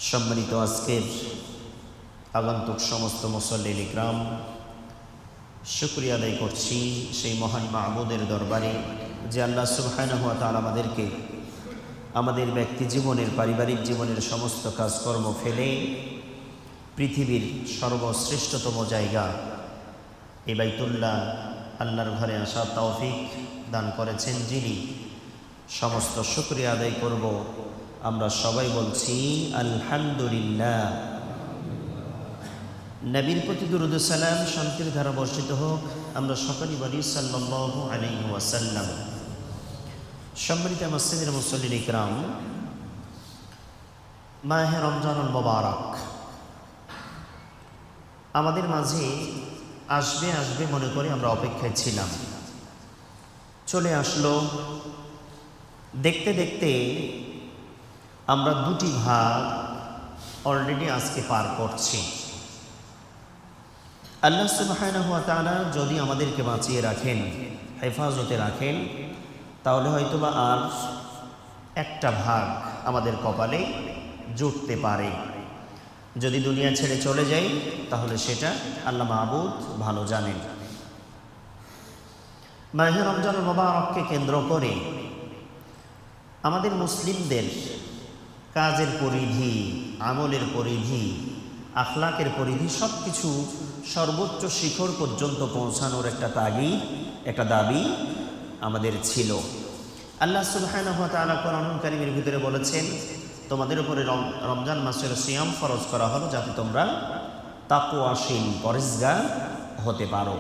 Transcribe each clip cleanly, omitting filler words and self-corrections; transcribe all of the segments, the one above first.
সম্মানিত আজকের আগন্তুক সমস্ত মুসল্লিন ইকরাম, শুকরিয়া আদায় করছি সেই মহান মাহবুদের দরবারে যে আল্লাহ সুবহানাহু ওয়া তাআলা আমাদেরকে আমাদের ব্যক্তি জীবনের, পারিবারিক জীবনের সমস্ত কাজকর্ম ফেলে পৃথিবীর সর্বশ্রেষ্ঠতম জায়গা এই বাইতুল্লাহ আল্লাহর ঘরে আসার তৌফিক দান করেছেন যিনি, সমস্ত শুকরিয়া আদায় করব আমরা সবাই বলছি আলহামদুলিল্লাহ। নবীর প্রতি দুরূদ ও সালাম শান্তির ধারা বর্ষিত হোক, আমরা সকলেই বলি সাল্লাল্লাহু আলাইহি ওয়াসাল্লাম। সম্মানিত মসজিদের মুসল্লিন ইকরাম, মাহে রমজানুল মুবারক আমাদের মাঝে আসবে আসবে মনে করে আমরা অপেক্ষায় ছিলাম, চলে আসলো। দেখতে দেখতে আমরা দুটি ভাগ অলরেডি আজকে পার করছি। আল্লাহ সুবহানাহু ওয়া তাআলা যদি আমাদেরকে বাঁচিয়ে রাখেন, হেফাজতে রাখেন, তাহলে হয়তোবা আর একটা ভাগ আমাদের কপালে জুটতে পারে। যদি দুনিয়া ছেড়ে চলে যাই তাহলে সেটা আল্লাহ মাহবুদ ভালো জানেন। মাহে রমজানুল মুবারককে কেন্দ্র করে আমাদের মুসলিমদের কাজের পরিধি, আমলের পরিধি, আখলাকের পরিধি সব কিছু সর্বোচ্চ শিখর পর্যন্ত পৌঁছানোর একটা তাগিদ, একটা দাবি আমাদের ছিল। আল্লাহ সুবহানাহু ওয়া তাআলা কোরআনুল কারীমের ভিতরে বলেছেন, তোমাদের উপরে রমজান মাসের সিয়াম ফরজ করা হলো যাতে তোমরা তাকওয়াশীল, পরহেজগার হতে পারো।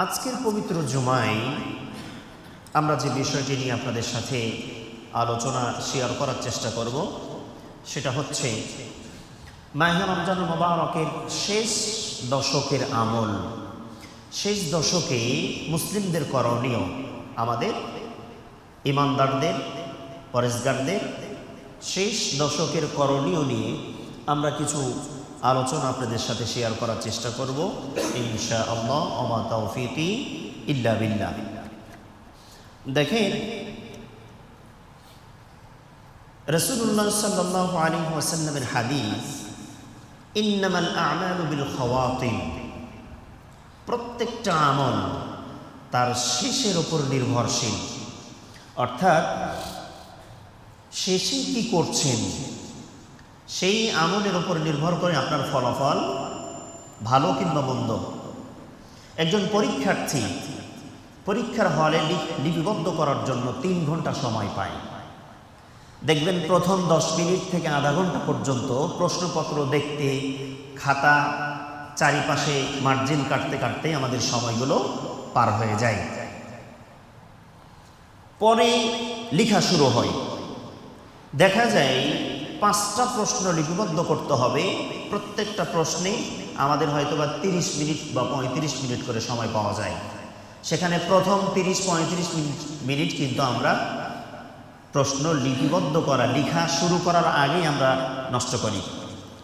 আজকের পবিত্র জুমায় আমরা যে বিষয়টি নিয়ে আপনাদের সাথে আলোচনা শেয়ার করার চেষ্টা করব সেটা হচ্ছে মাহে রমজানুল মুবারকের শেষ দশকের আমল। শেষ দশকে মুসলিমদের করণীয়, আমাদের ইমানদারদের, পরহেজগারদের শেষ দশকের করণীয় নিয়ে আমরা কিছু আলোচনা আপনাদের সাথে শেয়ার করার চেষ্টা করব ইনশাআল্লাহ। ওমা তাওফীকি ইল্লা বিল্লাহ। দেখেন, রাসূলুল্লাহ সাল্লাল্লাহু আলাইহি ওয়াসাল্লামের হাদিস, ইন্নামাল আ'মালু বিল খাওয়াতিম, প্রত্যেকটা আমল তার শেষের উপর নির্ভরশীল। অর্থাৎ শেষে কি করছেন সেই আমলের উপর নির্ভর করে আপনার ফলাফল ভালো কিংবা মন্দ। একজন পরীক্ষার্থী পরীক্ষার হলে লিপিবদ্ধ করার জন্য 3 ঘন্টা সময় পায়। দেখবেন প্রথম 10 মিনিট থেকে আধা ঘন্টা পর্যন্ত প্রশ্নপত্র দেখতে, খাতা চারিপাশে মার্জিন কাটতে কাটতে আমাদের সময়গুলো পার হয়ে যায়। পরে লেখা শুরু হয়, দেখা যায় 5টা প্রশ্ন লিপিবদ্ধ করতে হবে। প্রত্যেকটা প্রশ্নে আমাদের হয়তোবা 30 মিনিট বা 35 মিনিট করে সময় পাওয়া যায়। সেখানে প্রথম 30-35 মিনিট কিন্তু আমরা প্রশ্ন লিপিবদ্ধ করা, লেখা শুরু করার আগেই আমরা নষ্ট করি,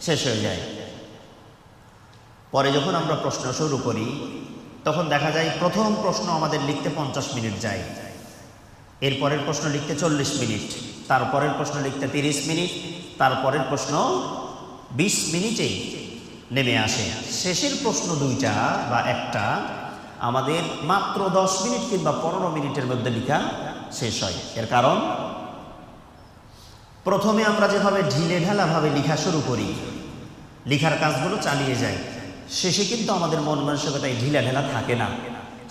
শেষ হয়ে যায়। পরে যখন আমরা প্রশ্ন শুরু করি তখন দেখা যায় প্রথম প্রশ্ন আমাদের লিখতে 50 মিনিট যায়, এরপরের প্রশ্ন লিখতে 40 মিনিট, তারপরের প্রশ্ন লিখতে 30 মিনিট, তারপরের প্রশ্ন 20 মিনিটেই নেমে আসে। শেষের প্রশ্ন 2টা বা 1টা আমাদের মাত্র 10 মিনিট কিংবা 15 মিনিটের মধ্যে লেখা শেষ হয়। এর কারণ, প্রথমে আমরা যেভাবে ঢিলে ঢালাভাবে লেখা শুরু করি, লেখার কাজগুলো চালিয়ে যাই, শেষে কিন্তু আমাদের মন মানসিকতায় ঢিলা ঢালা থাকে না।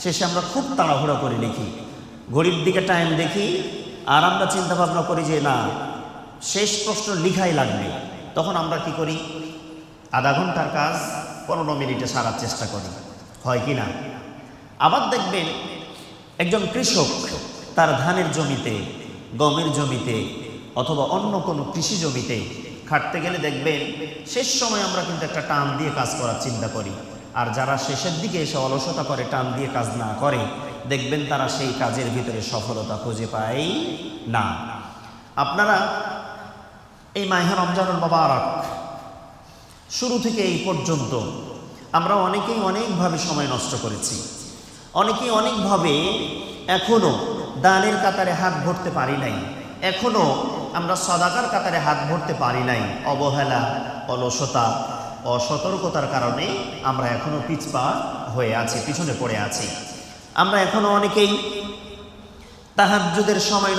শেষে আমরা খুব তাড়াহুড়া করে লিখি, ঘড়ির দিকে টাইম দেখি, আর আমরা চিন্তা ভাবনা করি যে না, শেষ প্রশ্ন লিখাই লাগবে। তখন আমরা কি করি, আধা ঘন্টার কাজ 15 মিনিটে সারার চেষ্টা করি, হয় কি না? আবার দেখবেন একজন কৃষক তার ধানের জমিতে, গমের জমিতে অথবা অন্য কোনো কৃষি জমিতে খাটতে গেলে দেখবেন শেষ সময় আমরা কিন্তু একটা টান দিয়ে কাজ করার চিন্তা করি। আর যারা শেষের দিকে এসে অলসতা করে, টান দিয়ে কাজ না করে, দেখবেন তারা সেই কাজের ভিতরে সফলতা খুঁজে পায় না। আপনারা এই মাহে রমজানুল মুবারক শুরু থেকে এই পর্যন্ত আমরা অনেকেই অনেকভাবে সময় নষ্ট করেছি, অনেকেই অনেকভাবে এখনো দানের কাতারে হাত ভরতে পারি নাই, এখনো আমরা সাদাকার কাতারে হাত ভরতে পারি নাই, অবহেলা, অলসতা, অসতর্কতার কারণে আমরা এখনো পিছপা হয়ে আছি, পিছনে পড়ে আছি। আমরা এখনো অনেকেই তাহাজ্জুদের সময়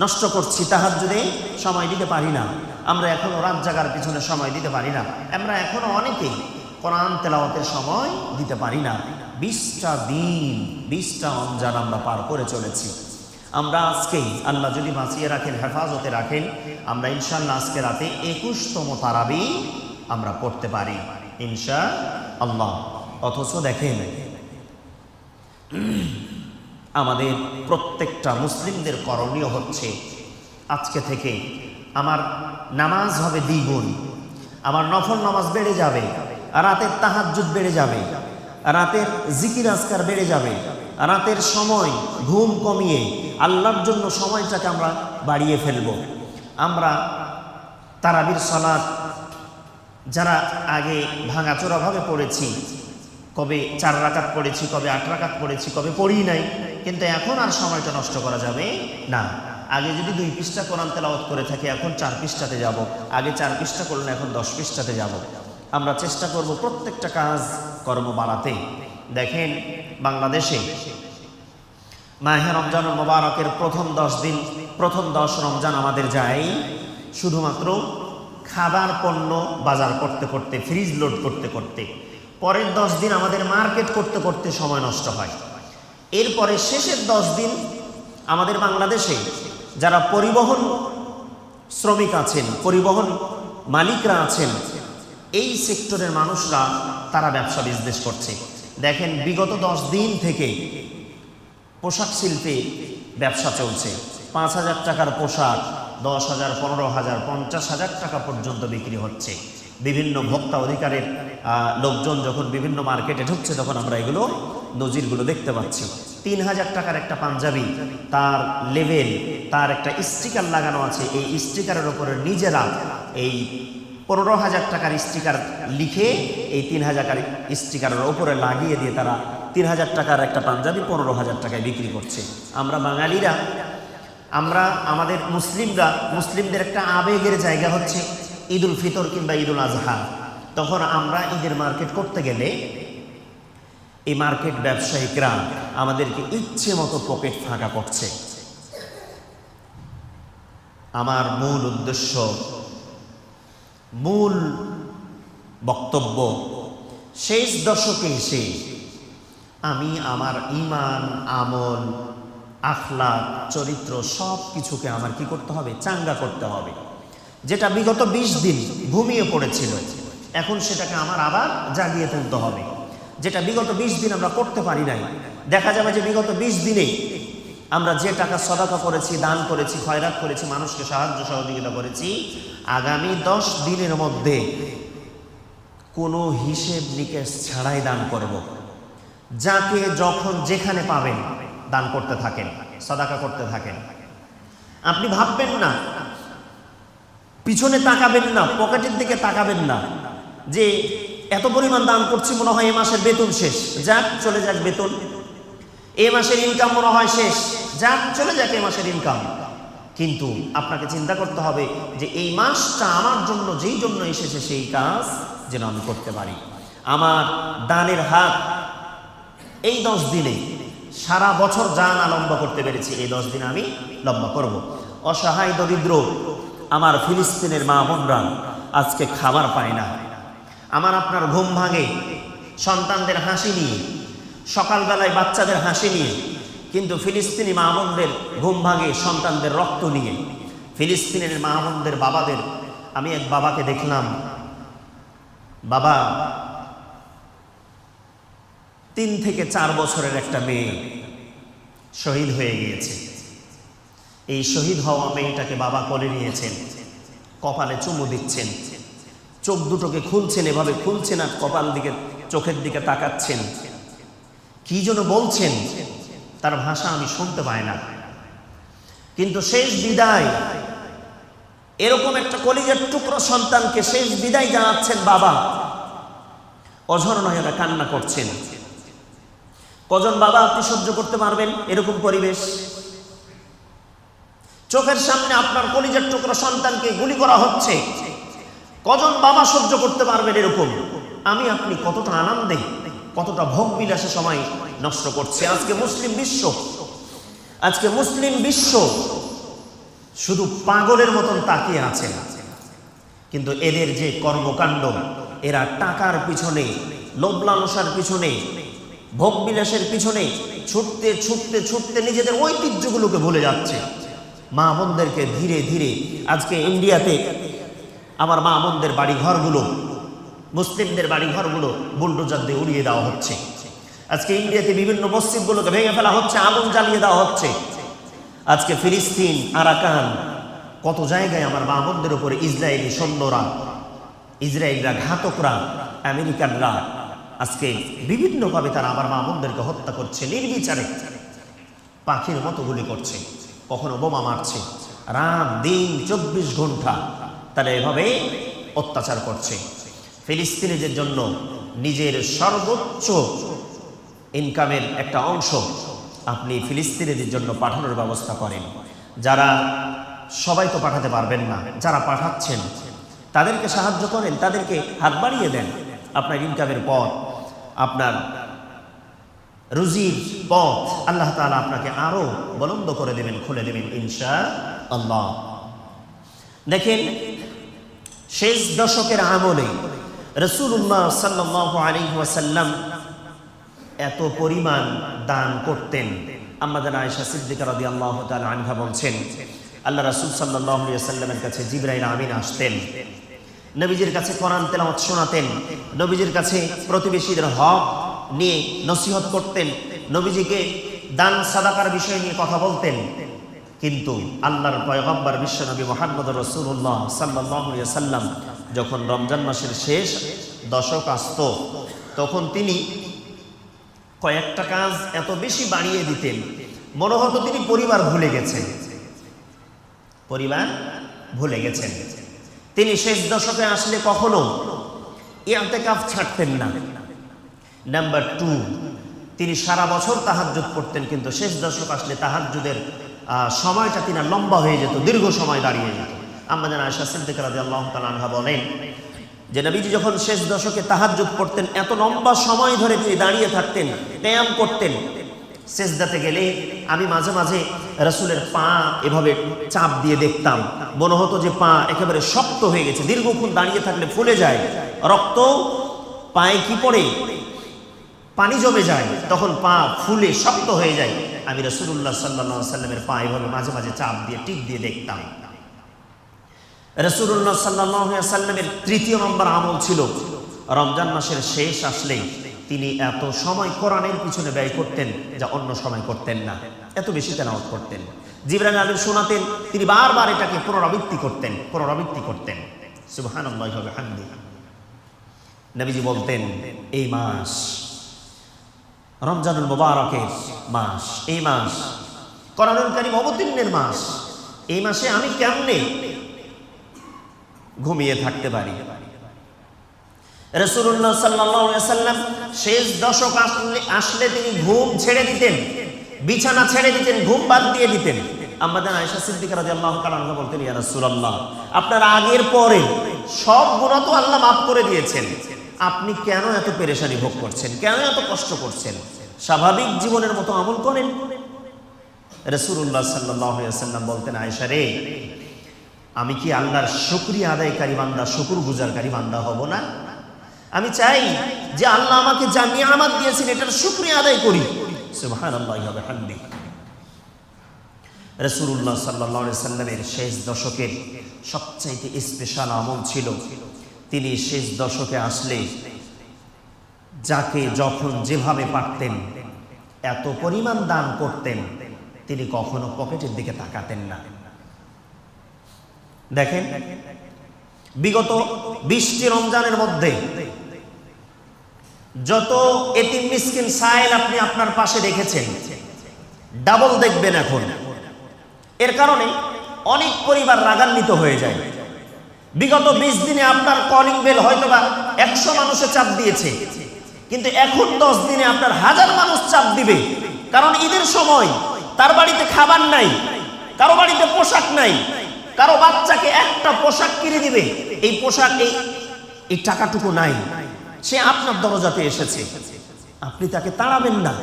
নষ্ট করছি, তাহাজ্জুদে সময় দিতে পারি না। আমরা এখনো রাত জাগার পিছনে সময় দিতে পারি না। আমরা এখনো অনেকেই কোরআন তেলাওয়াতের সময় দিতে পারি না। 20টা দিন, 20টা রমজান আমরা পার করে চলেছি। আমরা আজকেই আল্লাহ যদি বাঁচিয়ে রাখেন, হেফাজতে রাখেন, আমরা ইনশাআল্লাহ আজকে রাতে 21তম তারাবি আমরা পড়তে পারি ইনশাআল্লাহ। অথচ দেখেন, আমাদের প্রত্যেকটা মুসলিমদের করণীয় হচ্ছে আজকে থেকে আমার নামাজ হবে দ্বিগুণ, আমার নফল নামাজ বেড়ে যাবে, রাতের তাহাজ্জুদ বেড়ে যাবে, রাতের জিকির আজকার বেড়ে যাবে, রাতের সময় ঘুম কমিয়ে আল্লাহর জন্য সময়টাকে আমরা বাড়িয়ে ফেলব। আমরা তারাবির সালাত যারা আগে ভাঙাচোরাভাবে পড়েছি, কবে 4 রাকাত পড়েছি, কবে 8 রাকাত পড়েছি, কবে পড়ি নাই, কিন্তু এখন আর সময়টা নষ্ট করা যাবে না। আগে যদি 2 পৃষ্ঠা কোরআন তেলাওয়াত করে থাকি, এখন 4 পৃষ্ঠাতে যাব। আগে 4 পৃষ্ঠা করলে এখন 10 পৃষ্ঠাতে যাব। আমরা চেষ্টা করব প্রত্যেকটা কাজ কর্ম বাড়াতে। দেখেন, বাংলাদেশে মাহে রমজানুল মোবারকের প্রথম 10 দিন, প্রথম 10 রমজান আমাদের যায় শুধুমাত্র খাবার পণ্য বাজার করতে করতে, ফ্রিজ লোড করতে করতে। পরের 10 দিন আমাদের মার্কেট করতে করতে সময় নষ্ট হয়। এরপরে শেষের 10 দিন আমাদের বাংলাদেশে যারা পরিবহন শ্রমিক আছেন, পরিবহন মালিকরা আছেন, এই সেক্টরের মানুষরা তারা ব্যবসা বিজনেস করছে। দেখেন, বিগত 10 দিন থেকে পোশাক শিল্পে ব্যবসা চলছে। 5,000 টাকার পোশাক 10,000, 15,000, 50,000 টাকা পর্যন্ত বিক্রি হচ্ছে। বিভিন্ন ভোক্তা অধিকারের লোকজন যখন বিভিন্ন মার্কেটে ঢুকছে, তখন আমরা এগুলো নজিরগুলো দেখতে পাচ্ছি। 3,000 টাকার একটা পাঞ্জাবি, তার লেভেল, তার একটা স্টিকার লাগানো আছে। এই স্টিকারের উপরে নিজেরা এই 15,000 টাকার স্টিকার লিখে এই 3,000 স্টিকারের ওপরে লাগিয়ে দিয়ে তারা 3,000 টাকার একটা পাঞ্জাবি 15,000 টাকায় বিক্রি করছে। আমরা বাঙালিরা, আমরা আমাদের মুসলিমদের একটা আবেগের জায়গা হচ্ছে ঈদুল ফিতর কিংবা ঈদুল আজহা। তখন আমরা ঈদের মার্কেট করতে গেলে এই মার্কেট ব্যবসায়িকরা আমাদেরকে ইচ্ছে মতো পকেট ফাঁকা করছে। আমার মূল উদ্দেশ্য, মূল বক্তব্য, শেষ দশকে এসে আমি আমার ঈমান, আমল, আখলাক, চরিত্র সব কিছুকে আমার কি করতে হবে? চাঙ্গা করতে হবে। যেটা বিগত 20 দিন ঘুমিয়ে পড়েছিল, এখন সেটাকে আমার আবার জাগিয়ে তুলতে হবে। যেটা বিগত 20 দিন আমরা করতে পারি নাই, দেখা যাবে যে বিগত 20 দিনে আমরা যে টাকা সদাকা করেছি, দান করেছি, খয়রাত করেছি, মানুষকে সাহায্য সহযোগিতা করেছি, আগামী 10 দিনের মধ্যে কোনো হিসেব নিকেশ ছাড়াই দান করব। যাকে যখন যেখানে পাবেন দান করতে থাকেন, সদাকা করতে থাকেন। আপনি ভাববেন না, পিছনে তাকাবেন না, পকেটের দিকে তাকাবেন না যে এত পরিমাণ দান করছি, মনে হয় এ মাসের বেতন শেষ, যাক চলে যাক বেতন, এ মাসের ইনকাম মনে হয় শেষ, যাক চলে যাক এ মাসের ইনকাম। কিন্তু আপনাকে চিন্তা করতে হবে যে এই মাসটা আমার জন্য যেই জন্য এসেছে, সেই কাজ যেন আমি করতে পারি। আমার দানের হাত এই 10 দিনে, সারা বছর যা না লম্বা করতে পেরেছি, এই 10 দিনে আমি লম্বা করব। অসহায় দরিদ্র আমার ফিলিস্তিনের মা বোনরা আজকে খাবার পায় না। আমার আপনার ঘুম ভাঙে সন্তানদের হাসি নিয়ে, সকালবেলায় বাচ্চাদের হাসি নিয়ে, কিন্তু ফিলিস্তিনি মা বোনদের ঘুম ভাঙে সন্তানদের রক্ত নিয়ে। ফিলিস্তিনের মা বোনদের বাবাদের, আমি এক বাবাকে দেখলাম, বাবা 3 থেকে 4 বছরের একটা মেয়ে শহীদ হয়ে গিয়েছে। এই শহীদ হওয়া মেয়েটাকে বাবা কোলে নিয়েছেন, কপালে চুমু দিচ্ছেন, চোখ দুটোকে খুলছেন, এভাবে খুলছেন আর কপাল দিকে, চোখের দিকে তাকাচ্ছেন, কি যেন বলছেন, তার ভাষা আমি শুনতে পাই না। কিন্তু শেষ বিদায়, এরকম একটা কলিজার টুকরো সন্তানকে শেষ বিদায় জানাচ্ছেন বাবা, অঝর নয়নে কান্না করছেন। কজন বাবা আপনি সহ্য করতে পারবেন এরকম পরিবেশ? চোখের সামনে আপনার কলিজার টুকরা সন্তানকে গুলি করা হচ্ছে। কজন বাবা সহ্য করতে পারবেন এরকম? আমি আপনি কতটা আনন্দে, কতটা ভোগ বিলাসে সময় নষ্ট করছে। আজকে মুসলিম বিশ্ব শুধু পাগলের মতন তাকিয়ে আছে। কিন্তু এদের যে কর্মকাণ্ড, এরা টাকার পিছনে, লোভ লালসার পিছনে, ভোগ বিলাসের পিছনে ছুটতে ছুটতে ছুটতে নিজেদের ঐতিহ্যগুলোকে ভুলে যাচ্ছে। মা বোনদেরকে ধীরে ধীরে আজকে ইন্ডিয়াতে আমার মা বোনদের বাড়িঘরগুলো, মুসলিমদের বাড়িঘরগুলো বুলডোজার দিয়ে উড়িয়ে দেওয়া হচ্ছে। আজকে ইন্ডিয়াতে বিভিন্ন মসজিদগুলোকে ভেঙে ফেলা হচ্ছে, আগুন জ্বালিয়ে দেওয়া হচ্ছে। আজকে ফিলিস্তিন, আরাকান, কত জায়গায় আমার মা বোনদের উপরে ইসরায়েলি সৈন্যরা, ইসরায়েলরা, ঘাতকরা, আমেরিকানরা আজকে বিভিন্নভাবে তারা আমার মা বোনদেরকে হত্যা করছে, নির্বিচারে পাখির মতো গুলি করছে, কখনো বোমা মারছে। রাত দিন 24 ঘন্টা তারা এভাবে অত্যাচার করছে। ফিলিস্তিনিদের জন্য নিজের সর্বোচ্চ ইনকামের একটা অংশ আপনি ফিলিস্তিনিদের জন্য পাঠানোর ব্যবস্থা করেন। যারা, সবাই তো পাঠাতে পারবেন না, যারা পাঠাচ্ছেন তাদেরকে সাহায্য করেন, তাদেরকে হাত বাড়িয়ে দেন। আপনার ইনকামের পথ, আপনার রুজির পথ আল্লাহ তাআলা আপনাকে আরো বলন্দ করে দেবেন, খুলে দেবেন ইনশাআল্লাহ। দেখেন, শেষ দশকের আমলে রাসূলুল্লাহ সাল্লাল্লাহু আলাইহি ওয়াসাল্লাম এত পরিমাণ দান করতেন। আম্মা জানা আয়েশা সিদ্দিকা রাদিয়াল্লাহু তাআলা আনহা বলছেন, আল্লাহ রাসূল সাল্লাল্লাহু আলাইহি ওয়াসাল্লামের কাছে জিবরাইল আমিন আসতেন, নবীজির কাছে কোরআন তেলাওয়াত শোনাতেন, নবীজির কাছে প্রতিবেশীদের হক নিয়ে নসিহত করতেন, নবীজিকে দান সাদাকার বিষয় নিয়ে কথা বলতেন। কিন্তু আল্লাহর পয়গম্বর বিশ্বনবী মুহাম্মদ রাসূলুল্লাহ সাল্লাল্লাহু আলাইহি ওয়াসাল্লাম যখন রমজান মাসের শেষ দশক আসতো, তখন তিনি কয়েকটা কাজ এত বেশি বাড়িয়ে দিতেন, মনে হতো তিনি পরিবার ভুলে গেছেন। তিনি শেষ দশকে আসলে কখনো ইতিকাফ ছাড়তেন না। নাম্বার 2, তিনি সারা বছর তাহাজ্জুদ পড়তেন, কিন্তু শেষ দশক আসলে তাহাজ্জুদের সময়টা তিনি লম্বা হয়ে যেত, দীর্ঘ সময় দাঁড়িয়ে যেত। আম্মা জানা আয়েশা সিদ্দিকা রাদিয়াল্লাহু তাআলা আনহা বলেন যে নবীজি যখন শেষ দশকে তাহাজ্জুদ পড়তেন, এত লম্বা সময় ধরে তিনি দাঁড়িয়ে থাকতেন, কিয়াম করতেন। সেজদাতে গেলে আমি মাঝে মাঝে রাসূলের পা এভাবে চাপ দিয়ে দেখতাম, মনে হতো যে পা একেবারে শক্ত হয়ে গেছে। দীর্ঘক্ষণ দাঁড়িয়ে থাকলে ফুলে যায়, রক্ত পায়ে কি পড়ে, পানি জমে যায়, তখন পা ফুলে শক্ত হয়ে যায়। আমি রাসূলুল্লাহ সাল্লাল্লাহু আলাইহি ওয়াসাল্লামের পা এভাবে মাঝে মাঝে চাপ দিয়ে টিপ দিয়ে দেখতাম। রাসূলুল্লাহ সাল্লাল্লাহু আলাইহি ওয়াসাল্লামের 3য় নম্বর আমল ছিল রমজান মাসের শেষ আসলেই তিনি এত সময় কোরআনের পিছনে ব্যয় করতেন যা অন্য সময় করতেন না। এত বেশি তেলাওয়াত করতেন, জিবরাইল আমিন শোনাতেন, তিনি বারবার এটাকে পুনরাবৃত্তি করতেন। সুবহানাল্লাহি ওয়া বিহামদিহি। নবীজি বলতেন, এই মাস রমজানুল মুবারকের মাস, এই মাস কোরআনুল কারীম অবতীর্ণের মাস, এই মাসে আমি কেমনে ঘুমিয়ে থাকতে পারি? রাসূলুল্লাহ সাল্লাল্লাহু আলাইহি ওয়াসাল্লাম শেষ দশক আসলে তিনি ঘুম ছেড়ে দিতেন, বিছানা ছেড়ে দিতেন, ঘুম বাদ দিয়ে দিতেন। আম্মা জানা আয়েশা সিদ্দিকা রাদিয়াল্লাহু তাআলা আনহা বলতেন, ইয়া রাসূলুল্লাহ, আপনার আগের পরে সব গুনাহ তো আল্লাহ মাফ করে দিয়েছেন, আপনি কেন এত পেরেশানি ভোগ করছেন, কেন এত কষ্ট করছেন? স্বাভাবিক জীবনের মতো আমল করেন। রাসূলুল্লাহ সাল্লাল্লাহু আলাইহি ওয়াসাল্লাম বলতেন, আয়েশা রে, আমি কি আল্লাহর শুকরিয়া আদায়কারী বান্দা, শুকরগুজারকারী বান্দা হব না? আমি চাই যে আল্লাহ আমাকে যা নিয়ামত দিয়েছেন এটার শুকরিয়া আদায় করি। সুবহানাল্লাহি ওয়া বিহামদিহি। রাসূলুল্লাহ সাল্লাল্লাহু আলাইহি ওয়াসাল্লামের শেষ দশকের সবচাইতে স্পেশাল আমল ছিল, তিনি শেষ দশকে আসলে যাকে যখন যেভাবে পারতেন এত পরিমাণ দান করতেন, তিনি কখনো পকেটের দিকে তাকাতেন না। দেখেন, বিগত 20টি রমজানের মধ্যে যত এতিম মিসকিন সায়েল আপনি আপনার পাশে দেখেছেন, ডাবল দেখবেন এখন। এর কারণে অনেক পরিবার রাগান্বিত হয়ে যায়। বিগত 20 দিনে আপনার কলিং বেল হয়তোবা 100 মানুষে চাপ দিয়েছে, কিন্তু এখন 10 দিনে আপনার 1000 মানুষ চাপ দিবে। কারণ ঈদের সময় তার বাড়িতে খাবার নাই, কারো বাড়িতে পোশাক নাই, কারো বাচ্চাকে একটা পোশাক কিনে দিবে, এই পোশাক এই টাকাটুকু নাই, সে আপনার দরজাতে এসেছে, আপনি তাকে তাড়াবেন না।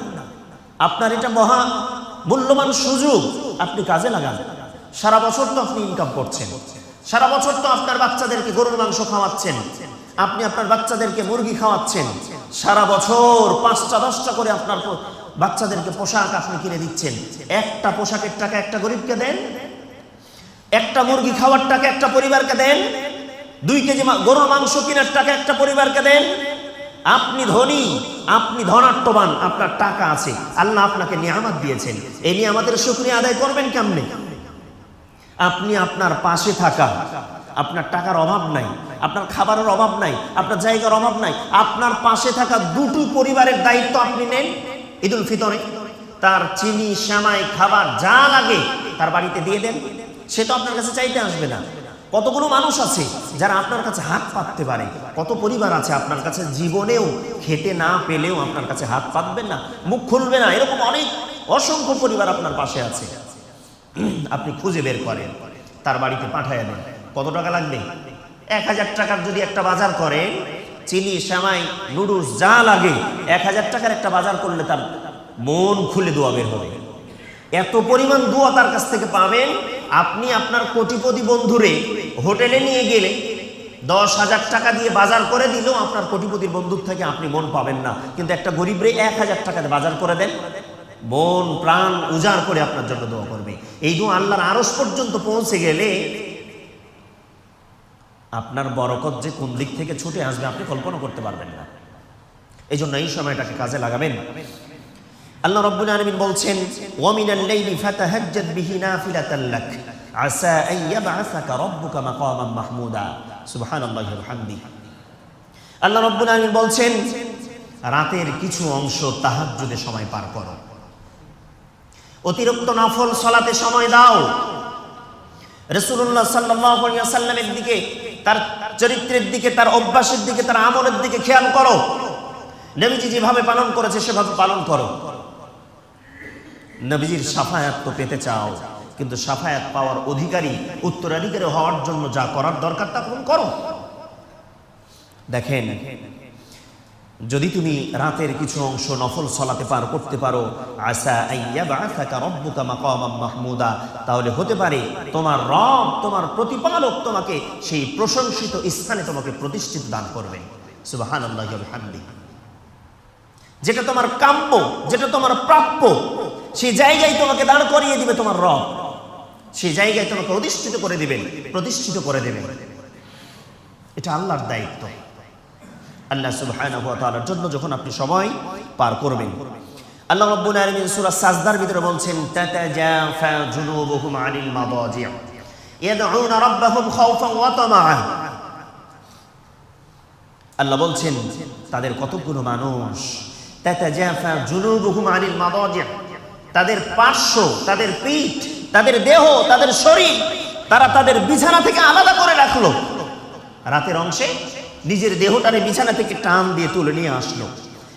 আপনার এটা মহা মূল্যবান সুযোগ, আপনি কাজে লাগান। সারা বছর তো আপনি ইনকাম করছেন, সারা বছর তো আপনার বাচ্চাদেরকে গরুর মাংস খাওয়াচ্ছেন, আপনি আপনার বাচ্চাদেরকে মুরগি খাওয়াচ্ছেন, সারা বছর 5টা 10টা করে আপনার বাচ্চাদেরকে পোশাক আপনি কিনে দিচ্ছেন। একটা পোশাকের টাকা একটা গরিবকে দেন, একটা মুরগি খাওয়ার টাকা একটা পরিবারকে দেন, 2 কেজি গরুর মাংস কেনার টাকা একটা পরিবারকে দেন। আপনি ধনী, আপনি ধনাঢ্যবান, আপনার টাকা আছে, আল্লাহ আপনাকে নিয়ামত দিয়েছেন, এই নিয়ামতের শুকরিয়া আদায় করবেন কেমনে? আপনি আপনার পাশে থাকা, আপনার টাকার অভাব নাই, আপনার খাবারের অভাব নাই, আপনার জায়গার অভাব নাই, আপনার পাশে থাকা 2টি পরিবারের দায়িত্ব আপনি নেন। ঈদুল ফিতরে তার চিনি সেমাই খাবার যা লাগে তার বাড়িতে দিয়ে দেন, সে তো আপনার কাছে চাইতে আসবে না। কতগুলো মানুষ আছে যারা আপনার কাছে হাত পাততে পারে, কত পরিবার আছে আপনার কাছে জীবনেও খেতে না পেলেও আপনার কাছে হাত পাতবেন না, মুখ খুলবে না, এরকম অনেক অসংখ্য পরিবার আপনার পাশে আছে। আপনি খুঁজে বের করেন, তার বাড়িতে পাঠায় দেন। কত টাকা লাগবে? 1000 টাকার যদি একটা বাজার করেন, চিনি সেমাই নুডলস যা লাগে 1000 টাকার একটা বাজার করলে তার মন খুলে দোয়া বের হবে। এত পরিমাণ দোয়া তার কাছ থেকে পাবেন। আপনি আপনার কোটিপতি বন্ধুরে হোটেলে নিয়ে গেলে 10,000 টাকা দিয়ে বাজার করে দিলেও আপনার কোটিপতির বন্ধুর থেকে আপনি মন পাবেন না, কিন্তু একটা গরিবরে 1000 টাকাতে বাজার করে দেন, মন প্রাণ উজাড় করে আপনার জন্য দোয়া করবে। এই দোয়া আল্লাহর আরশ পর্যন্ত পৌঁছে গেলে আপনার বরকত যে কোন দিক থেকে ছুটে আসবে আপনি কল্পনা করতে পারবেন না। এই জন্য এই সময়টাকে কাজে লাগাবেন। আল্লাহ রাব্বুল আলামিন বলছেন, ওয়া মিনাল লাইলি ফাতাহাজ্জাদ বিহি নাফিলাতান লাক আসা আন ইয়াবআসাকা রাব্বুকা মাকামান মাহমুদা। সুবহানাল্লাহি ওয়া বিহামদিহি। আল্লাহ রাব্বুল আলামিন বলছেন, রাতের কিছু অংশ তাহাজ্জুদে সময় পার করো, অতিরিক্ত নফল সালাতে সময় দাও। রাসূলুল্লাহ সাল্লাল্লাহু আলাইহি ওয়াসাল্লামের দিকে, তার চরিত্রের দিকে, তার অভ্যাসের দিকে, তার আমলের দিকে খেয়াল করো। নবীজি যেভাবে পালন করেছে সেভাবে পালন করো। নবীজির শাফায়াত তো পেতে চাও, কিন্তু শাফায়াত পাওয়ার অধিকারী, উত্তরাধিকারী হওয়ার জন্য যা করার দরকার তা তুমি করো। দেখেন, যদি তুমি রাতের কিছু অংশ নফল সালাতে পার করতে পারো, আসা আইয়াবআসাকা রাব্বুকা মাকামান মাহমুদা, তাহলে হতে পারে তোমার রব, তোমার প্রতিপালক তোমাকে সেই প্রশংসিত স্থানে তোমাকে প্রতিষ্ঠিত দান করবে। সুবহানাল্লাহি ওয়া বিহামদিহি। যেটা তোমার কাম্য, যেটা তোমার প্রাপ্য, সেই জায়গায় তোমাকে দাঁড় করিয়ে দিবে তোমার রব, সেই জায়গায় তোমাকে অধিষ্ঠিত করে দিবেন, প্রতিষ্ঠিত করে দেবেন। এটা আল্লাহর দায়িত্ব। আল্লাহ সুবহানাহু ওয়া তাআলার জন্য যখন আপনি সময় পার করবেন, আল্লাহ রাব্বুল আলামিন সূরা সাজদার ভিতরে বলছেন, তাতাজাফা জুনুবুহুম আনিল মাদাজি' ইয়াদউনা রাব্বাহুম খাওফান ওয়া তামাআ। আল্লাহ বলছেন তাদের কতগুলো মানুষ, তাতাজাফা জুনুবুহুম আনিল মাদাজি', তাদের পার্শ্ব, তাদের পিঠ, তাদের দেহ, তাদের শরীর তারা তাদের বিছানা থেকে আলাদা করে রাখলো। রাতের অংশে নিজের দেহটারে বিছানা থেকে টান দিয়ে তুলে নিয়ে আসলো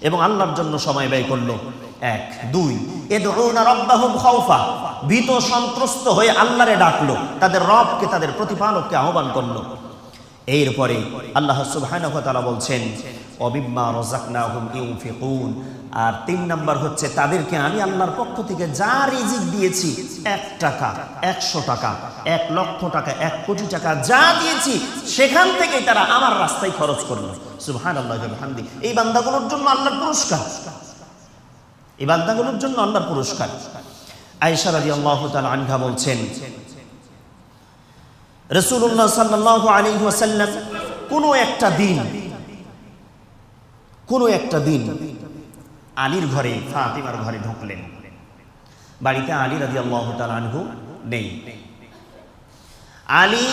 এবং আল্লাহর জন্য সময় ব্যয় করলো। 1 2 ইয়াদউনা রাব্বাহুম খাওফা, ভীত সন্ত্রস্ত হয়ে আল্লাহরে ডাকলো, তাদের রবকে, তাদের প্রতিপালককে আহ্বান করলো। এরপরে আল্লাহ সুবহানাহু ওয়া তাআলা বলছেন, ওয়া বিম্মা রাযাকনাহুম ইউনফিকুন। আর 3 নাম্বার হচ্ছে, তাদেরকে আমি আল্লাহর পক্ষ থেকে যা রিজিক দিয়েছি, 1 টাকা, 100 টাকা, 1 লক্ষ টাকা, 1 কোটি টাকা যা দিয়েছি, সেখান থেকে তারা আমার রাস্তায় খরচ করলো। সুবহানাল্লাহি ওয়া বিহামদিহি। এই বান্দাগুলোর জন্য আল্লাহর পুরস্কার, এই বান্দাগুলোর জন্য আল্লাহর পুরস্কার। আয়েশা রাদিয়াল্লাহু তাআলা আনহা বলছেন, রাসূলুল্লাহ সাল্লাল্লাহু আলাইহি ওয়াসাল্লাম কোনো একটা দিন আলীর ঘরে, ফাতিমার ঘরে ঢুকলেন। বাড়িতে আলী রাদিয়াল্লাহু তাআলা আনহু নেই। আলী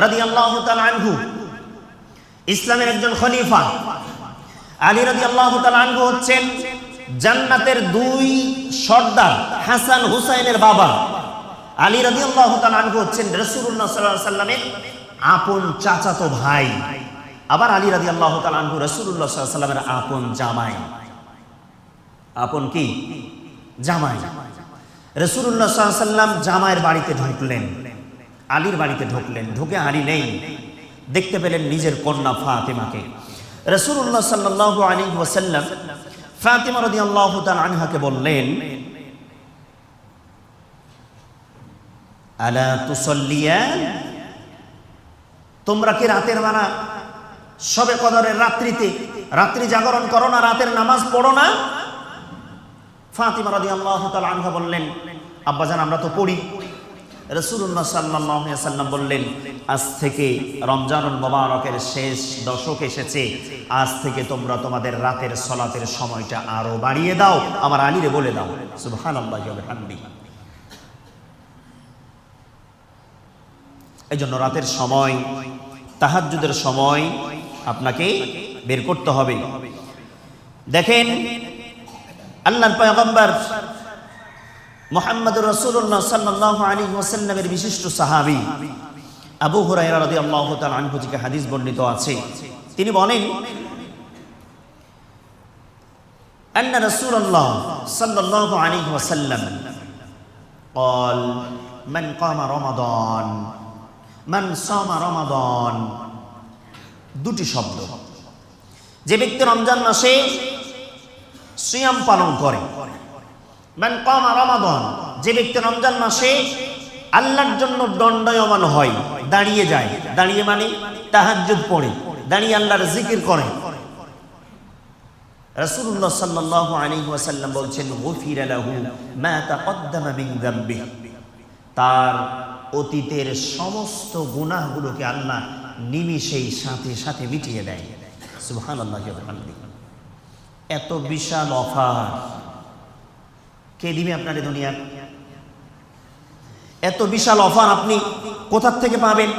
রাদিয়াল্লাহু তাআলা আনহু ইসলামের একজন খলিফা। আলী রাদিয়াল্লাহু তাআলা আনহু হচ্ছেন জান্নাতের 2 সর্দার, হাসান হুসাইনের বাবা। আলী রাদিয়াল্লাহু তাআলা আনহু হচ্ছেন রাসূলুল্লাহ সাল্লাল্লাহু আলাইহি ওয়াসাল্লামের আপন চাচাতো ভাই। আবার আলী রাদিয়াল্লাহু তাআলা আনহু রাসূলুল্লাহ সাল্লাল্লাহু আলাইহি ওয়াসাল্লামের আপন জামাই। আপন কি? জামাই। রাসূলুল্লাহ সাল্লাল্লাহু আলাইহি ওয়াসাল্লাম জামাইয়ের বাড়িতে ঢুকলেন, আলীর বাড়িতে ঢুকলেন। ঢুকে আলী নেই, দেখতে পেলেন নিজের কন্যা ফাতিমাকে। রাসূলুল্লাহ সাল্লাল্লাহু আলাইহি ওয়াসাল্লাম ফাতিমা রাদিয়াল্লাহু তাআলা আনহাকে বললেন, আলা তুসাল্লিয়ান, তোমরা কি রাতের বেলা শবে কদরের রাত্রিতে রাত্রি জাগরণ করো না, রাতের নামাজ পড়ো না? ফাতিমা রাদিয়াল্লাহু তাআলা আনহা বললেন, আব্বাজান আমরা তো পড়ি। রাসূলুল্লাহ সাল্লাল্লাহু আলাইহি ওয়াসাল্লাম বললেন, আজ থেকে রমজানুল মুবারকের শেষ দশক এসেছে, আজ থেকে তোমরা তোমাদের রাতের সালাতের সময়টা আরো বাড়িয়ে দাও, আমার আলীরে বলে দাও। সুবহানাল্লাহি ওয়া বিহামদিহি। এই জন্য রাতের সময়, তাহাজ্জুদের সময় আপনাকে বের করতে হবে। দেখেন আল্লাহর পয়গম্বর মুহাম্মদুর রাসূলুল্লাহ সাল্লাল্লাহু আলাইহি ওয়াসাল্লামের বিশিষ্ট সাহাবী আবু হুরায়রা রাদিয়াল্লাহু তাআলা আনহু থেকে হাদিস বর্ণিত আছে। তিনি বলেন, আন্না রাসূলুল্লাহ সাল্লাল্লাহু আলাইহি ওয়াসাল্লাম قال من قام رمضان মান সামা রমাদান। দুটি শব্দ। যে ব্যক্তি রমজান মাসে সিয়াম পালন করে, মান কামা রমাদান, যে ব্যক্তি রমজান মাসে আল্লাহর জন্য দণ্ডায়মান হয়, দাঁড়িয়ে যায়, দাঁড়িয়ে মানে তাহাজ্জুদ পড়ে, দাঁড়িয়ে আল্লাহর জিকির করে। রাসূলুল্লাহ সাল্লাল্লাহু আলাইহি ওয়াসাল্লাম বলছেন, গুফিরা লাহু মা তাকদ্দামা মিন যামবিহি, তার অতীতের সমস্ত গুনাহগুলোকে আল্লাহ নিমিষেই সাথে সাথে মিটিয়ে দেয়। সুবহানাল্লাহি ওয়া বিহামদিহি। এত বিশাল অফার কে দিবে আপনার দুনিয়ার? এত বিশাল অফার আপনি কোথা থেকে পাবেন?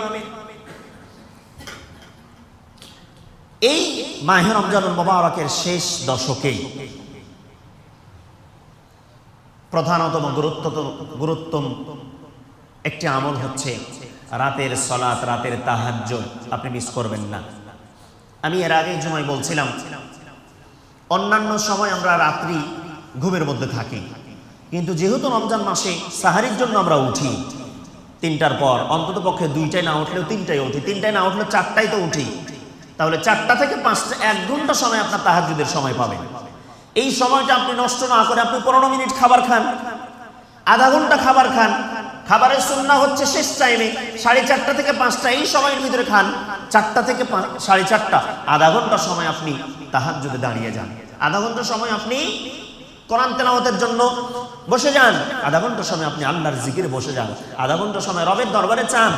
এই মাহে রমজানুল মুবারকের শেষ দশকে প্রধানতম গুরুত্বতম একটি আমল হচ্ছে রাতের সালাত, রাতের তাহাজ্জুদ। আপনি মিস করবেন না। আমি এর আগে জুমায় বলছিলাম, অন্যান্য সময় আমরা রাত্রি ঘুমের মধ্যে থাকি, কিন্তু যেহেতু রমজান মাসে সাহারির জন্য আমরা উঠি 3টার পর, অন্তত পক্ষে 2টায় না উঠলেও 3টায় উঠি, 3টায় না উঠলেও 4টায় তো উঠি, তাহলে 4টা থেকে 5টা 1 ঘন্টা সময় আপনার তাহাজ্জুদের সময় পাবেন। এই সময়টা আপনি নষ্ট না করে আপনি 15 মিনিট খাবার খান, আধা ঘন্টা খাবার খান। খাবারের সুন্নাহ হচ্ছে শেষ টাইমে 4:30 থেকে 5টা, এই সময়ের ভিতরে খান। 4টা থেকে 4:30, আধা ঘন্টা সময় আপনি তাহাজ্জুদে দাঁড়িয়ে যান। আধা ঘন্টা সময় আপনি কোরআন তেলাওয়াতের জন্য বসে যান, আধা ঘন্টা সময় আপনি আল্লাহর জিকিরে বসে যান, আধা ঘন্টা সময় রবের দরবারে চান।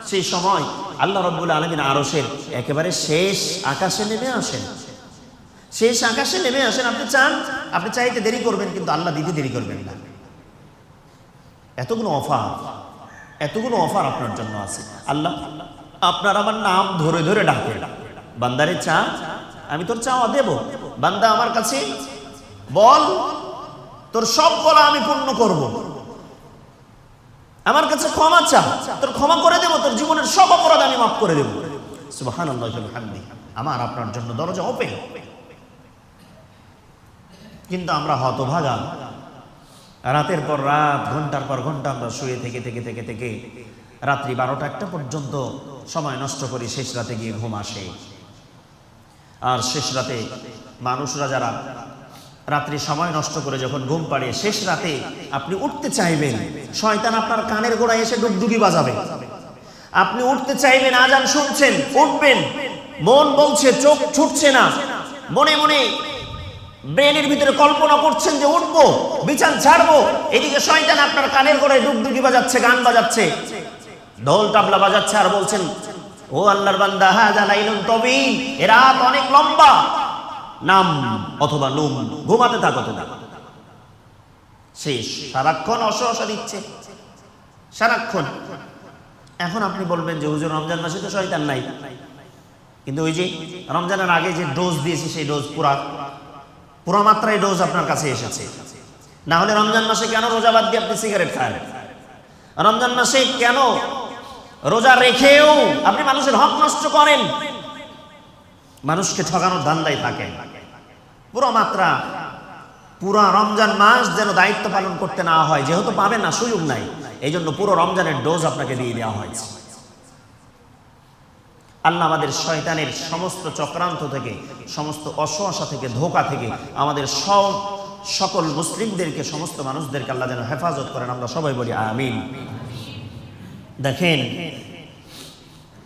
সেই সময় আল্লাহ রাব্বুল আলামিন আরশের একেবারে শেষ আকাশে নেমে আসেন, শেষ আকাশে নেমে আসেন। আপনি চান, আপনি চাইতে দেরি করবেন, কিন্তু আল্লাহ দিতে দেরি করবেন না। এতগুলো অফার আপনার জন্য আছে। আল্লাহ আপনার আমার নাম ধরে ধরে ডাকে, বান্দারে চা, আমি তোর চাওয়া দেব। বান্দা আমার কাছে বল, তোর সব বলা আমি পূর্ণ করব। আমার কাছে ক্ষমা চা, তোর ক্ষমা করে দেব, তোর জীবনের সব অপরাধ আমি মাফ করে দেব। সুবহানাল্লাহি ওয়া বিহামদিহি। আমার আপনার জন্য দরজা ওপেন। কিন্তু আমরা হতভাগা, রাতের পর রাত, ঘন্টার পর ঘন্টা আমরা শুয়ে থেকে থেকে থেকে থেকে রাত্রি 12টা-1টা পর্যন্ত সময় নষ্ট করি। শেষ রাতে গিয়ে ঘুম আসে। আর শেষ রাতে মানুষরা যারা রাত্রি সময় নষ্ট করে যখন ঘুম পাড়ে, শেষ রাতে আপনি উঠতে চাইবেন, শয়তান আপনার কানের গোড়ায় এসে ডুগডুগি বাজাবে। আপনি উঠতে চাইবেন, আজান শুনছেন, উঠবেন, মন বলছে, চোখ ছুটছে না, মনে মনে ব্রেনের ভিতরে কল্পনা করছেন যে উঠবো, বিছান ছাড়বো। এদিকে শয়তান আপনার কানের গোড়ায় ডুগডুগি বাজাচ্ছে, গান বাজাচ্ছে, ঢোল তাবলা বাজাচ্ছে, আর বলছেন, ও আল্লাহর বান্দা, হাযা লাইলুন তাওয়ীল, এ রাত অনেক লম্বা, নাম অথবা নুম, ঘুমাতে থাকো তোমরা। শেষ, সারাক্ষণ অসহসা দিচ্ছে, সারাক্ষণ। এখন আপনি বলবেন যে হুজুর রমজান মাসে তো শয়তান নাই, কিন্তু ওই যে রমজানের আগে যে ডোজ দিয়েছি সেই ডোজ পুরো মাত্রায় ডোজ আপনার কাছে এসেছে। না হলে রমজান মাসে কেন রোজা বাদ দিয়ে আপনি সিগারেট খান? রমজান মাসে কেন রোজা রেখেও আপনি মানুষের হক নষ্ট করেন, মানুষকে ঠকানোর ধান্দায় থাকেন? পুরো মাত্রা পুরো রমজান মাস যেন দায়িত্ব পালন করতে না হয়, যেহেতু পাবেন না, সুযোগ নাই, এই জন্য পুরো রমজানের ডোজ আপনাকে দিয়ে দেওয়া হয়েছে। আল্লাহ আমাদের শয়তানের সমস্ত চক্রান্ত থেকে, সমস্ত অসহসা থেকে, ধোঁকা থেকে আমাদের সকল মুসলিমদেরকে, সমস্ত মানুষদেরকে আল্লাহ যেন হেফাজত করেন। আমরা সবাই বলি আমিন। দেখেন,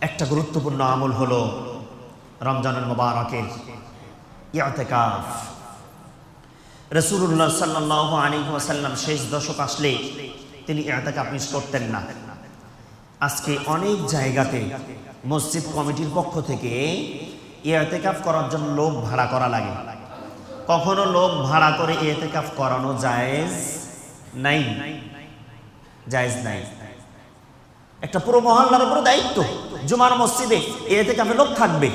একটা গুরুত্বপূর্ণ আমল হলো রমজানুল মুবারকের ইতিকাফ। রাসূলুল্লাহ সাল্লাল্লাহু আলাইহি ওয়াসাল্লাম শেষ দশক আসলে তিনি ইতিকাফ মিস করতেন না। আজকে অনেক জায়গাতে মসজিদ কমিটির পক্ষ থেকে ইতিকাফ করার জন্য লোক ভাড়া করা লাগে। কখনো লোক ভাড়া করে ইতিকাফ করানো জায়েজ নাই, জায়েজ নাই। একটা পুরো মহল্লার উপর দায়িত্ব, জুমার মসজিদে ইতিকাফে লোক থাকবে।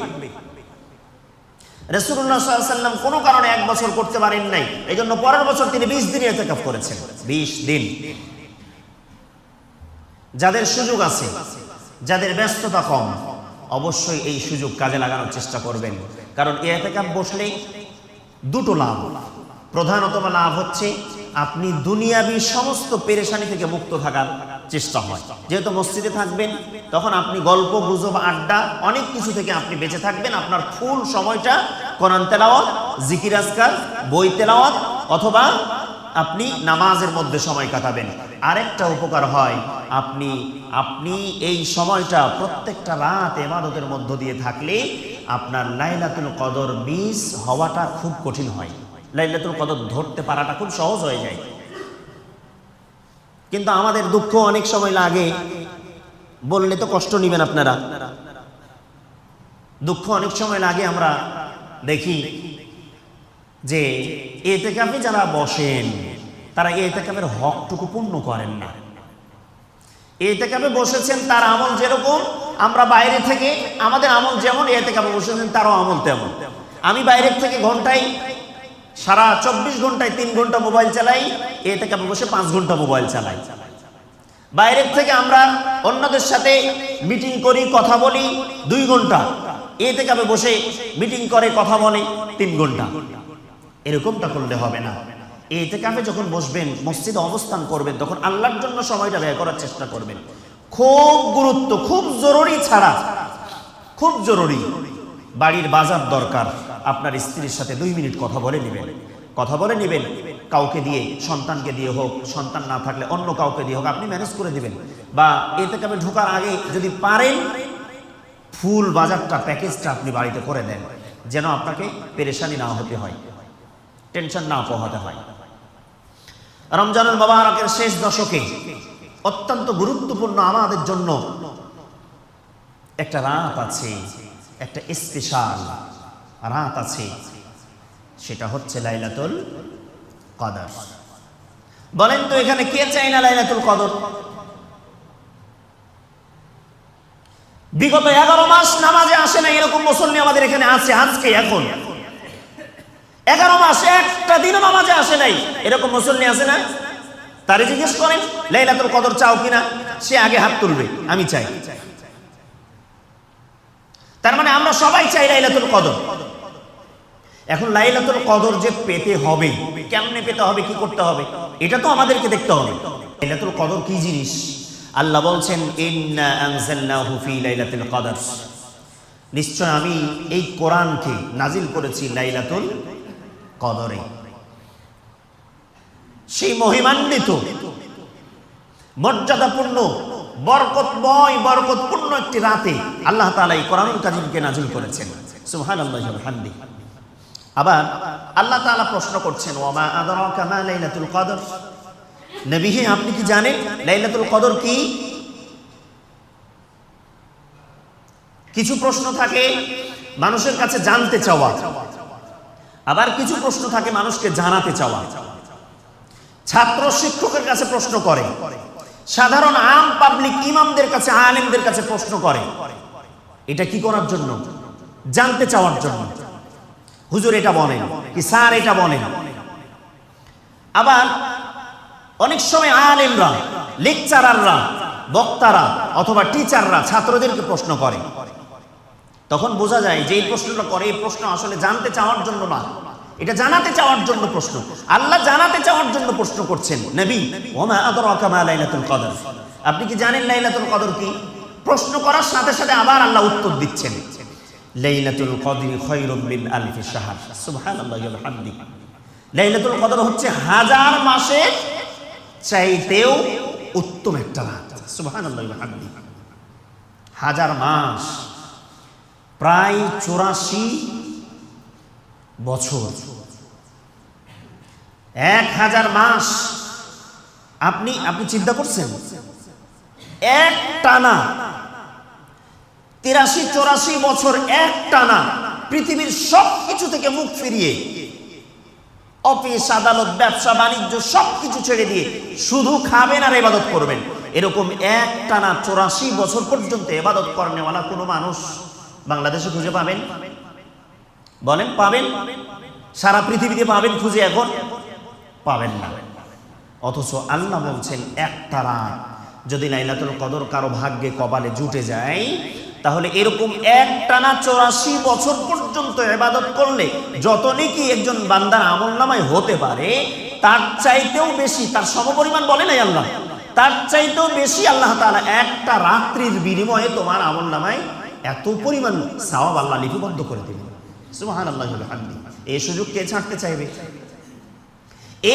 রাসূলুল্লাহ সাল্লাল্লাহু আলাইহি ওয়াসাল্লাম কোনো কারণে এক বছর করতে পারেন নাই, এই জন্য পরের বছর তিনি 20 দিন ইতিকাফ করেছেন। 20 দিন। যাদের সুযোগ আছে, যাদের ব্যস্ততা কম, অবশ্যই এই সুযোগ কাজে লাগানোর চেষ্টা করবেন। কারণ ইতিকাফ বসলেই দুটো লাভ। প্রধানতম লাভ হচ্ছে আপনি দুনিয়াবি সমস্ত পেরেশানি থেকে মুক্ত থাকার চেষ্টা হয়। যেহেতু মসজিদে থাকবেন, তখন আপনি গল্প গুজব, আড্ডা, অনেক কিছু থেকে আপনি বেঁচে থাকবেন। আপনার ফুল সময়টা কোরআন তেলাওয়াত, জিকির আজকার, বই তেলাওয়াত অথবা আপনি নামাজের মধ্যে সময় কাটাবেন। আরেকটা উপকার হয়, আপনি এই সময়টা প্রত্যেকটা রাত ইবাদতের মধ্য দিয়ে থাকলে আপনার লাইলাতুল কদর মিস হওয়াটা খুব কঠিন হয়। লাইলাতুল কদর ধরতে পারাটা খুব সহজ হয়ে যায়। কিন্তু আমাদের দুঃখ অনেক সময় লাগে, বললে তো কষ্ট নেবেন আপনারা। দুঃখ অনেক সময় লাগে, আমরা দেখি যে ইতিকাফে যারা বসেন তারা ইতিকাফের হকটুকু পূর্ণ করেন না। ইতিকাফে বসেছেন, তার আমল যেরকম, আমরা বাইরে থেকে আমাদের আমল যেমন, ইতিকাফে বসেছেন তারও আমল তেমন। আমি বাইরের থেকে ঘন্টায় সারা 24 ঘন্টায় 3 ঘন্টা মোবাইল চালাই, ইতিকাফে বসে 5 ঘন্টা মোবাইল চালাই। বাইরের থেকে আমরা অন্যদের সাথে মিটিং করি, কথা বলি 2 ঘন্টা, ইতিকাফে বসে মিটিং করে, কথা বলে 3 ঘন্টা। এরকমটা করলে হবে না। ইতিকাফে যখন বসবেন, মসজিদে অবস্থান করবেন, তখন আল্লাহর জন্য সময়টা ব্যয় করার চেষ্টা করবেন। খুব গুরুত্ব, খুব জরুরি ছাড়া, খুব জরুরি বাড়ির বাজার দরকার, আপনার স্ত্রীর সাথে 2 মিনিট কথা বলে নেবেন। কথা বলে নেবেন, কাউকে দিয়ে, সন্তানকে দিয়ে হোক, সন্তান না থাকলে অন্য কাউকে দিয়ে হোক, আপনি ম্যানেজ করে দিবেন। বা ইতিকাফে ঢোকার আগে যদি পারেন, ফুল বাজারটা, প্যাকেজটা আপনি বাড়িতে করে দেন, যেন আপনাকে পেরেশানি না হতে হয়, টেনশন না পোহাতে হয়। রমজানুল মুবারকের শেষ দশকে অত্যন্ত গুরুত্বপূর্ণ আমাদের জন্য একটা রাত আছে, একটা স্পেশাল রাত আছে, সেটা হচ্ছে লাইলাতুল কদর। বলেন তো, এখানে কে চায় না লাইলাতুল কদর? বিগত 11 মাস নামাজে আসে না এরকম মুসল্লি আমাদের এখানে আছে। আজকে এখন 11 মাস একটা দিনও নামাজে আসে নাই এরকম মুসল্লি আছে না? তারে জিজ্ঞেস করেন লাইলাতুল কদর চাও কিনা, সে আগে হাত তুলবে আমি চাই। তার মানে আমরা সবাই চাই লাইলাতুল কদর। এখন লাইলাতুল কদর যে পেতে হবে, কেমনে পেতে হবে, কি করতে হবে, এটা তো আমাদেরকে দেখতে হবে। লাইলাতুল কদর কি জিনিস? আল্লাহ বলছেন, ইন্না আনজালনাহু ফি লাইলাতুল কদর, নিশ্চয় আমি এই কোরআনকে নাজিল করেছি লাইলাতুল কদরে। সেই মহিমান্বিত, মর্যাদাপূর্ণ, বরকতময়, বরকতপূর্ণ একটি রাতে আল্লাহ তাআলা এই কোরআনুল কারীমকে নাজিল করেছেন। সুবহানাল্লাহি ওয়া বিহামদিহি। আবার আল্লাহ তাআলা প্রশ্ন করছেন, ওয়া মা আদরাকা মা লাইলাতুল কদর, নবী হে আপনি কি জানেন লাইলাতুল কদর কি? কিছু প্রশ্ন থাকে মানুষের কাছে জানতে চাওয়া, আবার কিছু প্রশ্ন থাকে মানুষকে জানাতে চাওয়া। ছাত্র শিক্ষকের কাছে প্রশ্ন করে, সাধারণ আম পাবলিক ইমামদের কাছে, আলেমদের কাছে প্রশ্ন করে। এটা কি করার জন্য? জানতে চাওয়ার জন্য। হুজুর এটা বলেন, কি স্যার এটা বলেন। আবার অনেক সময় আলেমরা, লেকচারাররা, বক্তারা অথবা টিচাররা ছাত্রদেরকে প্রশ্ন করে। তখন বোঝা যায় যে এই প্রশ্নটা করে, এই প্রশ্ন আসলে জানতে চাওয়ার জন্য না, এটা জানাতে চাওয়ার জন্য প্রশ্ন। আল্লাহ জানাতে চাওয়ার জন্য প্রশ্ন করছেন, নবী ওমা আদরাকা মা লাইলাতুল কদর, আপনি কি জানেন লাইলাতুল কদর কি? প্রশ্ন করার সাথে সাথে আবার আল্লাহ উত্তর দিচ্ছেন, লাইলাতুল কদরি খায়রুম মিন আলফি শাহর, সুবহানাল্লাহি ওয়া বিহামদিহি। লাইলাতুল কদর হচ্ছে হাজার মাসের চাইতেও উত্তম একটা রাত, সুবহানাল্লাহি ওয়া বিহামদিহি। হাজার মাস প্রায় 84 বছর, 1000 মাস। আপনি চিন্তা করছেন, এক টানা 83-84 বছর এক টানা পৃথিবীর সব কিছু থেকে মুখ ফিরিয়ে, অফিস আদালত ব্যবসা বাণিজ্য সবকিছু ছেড়ে দিয়ে শুধু খাবেন আর ইবাদত করবেন, এরকম এক টানা 84 বছর পর্যন্ত ইবাদত করেনওয়ালা কোনো মানুষ বাংলাদেশে খুঁজে পাবেন? বলেন পাবেন? সারা পৃথিবীতে পাবেন খুঁজে? এখন পাবেন না। অথচ আল্লাহ বলছেন একটা রাত যদি লাইলাতুল কদর কারো ভাগ্যে কপালে জুটে যায়, তাহলে এরকম এক টানা 84 বছর পর্যন্ত ইবাদত করলে যত নেকি একজন বান্দার আমলনামায় হতে পারে, তার চাইতেও বেশি, তার সমপরিমাণ বলে নাই আল্লাহ, তার চাইতেও বেশি আল্লাহ তাআলা একটা রাত্রির বিনিময়ে তোমার আমলনামায় এত পরিমাণ সওয়াব আল্লাহ লিপিবদ্ধ করে দিবেন, সুবহানাল্লাহি ওয়া বিহামদিহি। এই সুযোগ কে ছাড়তে চাইবে?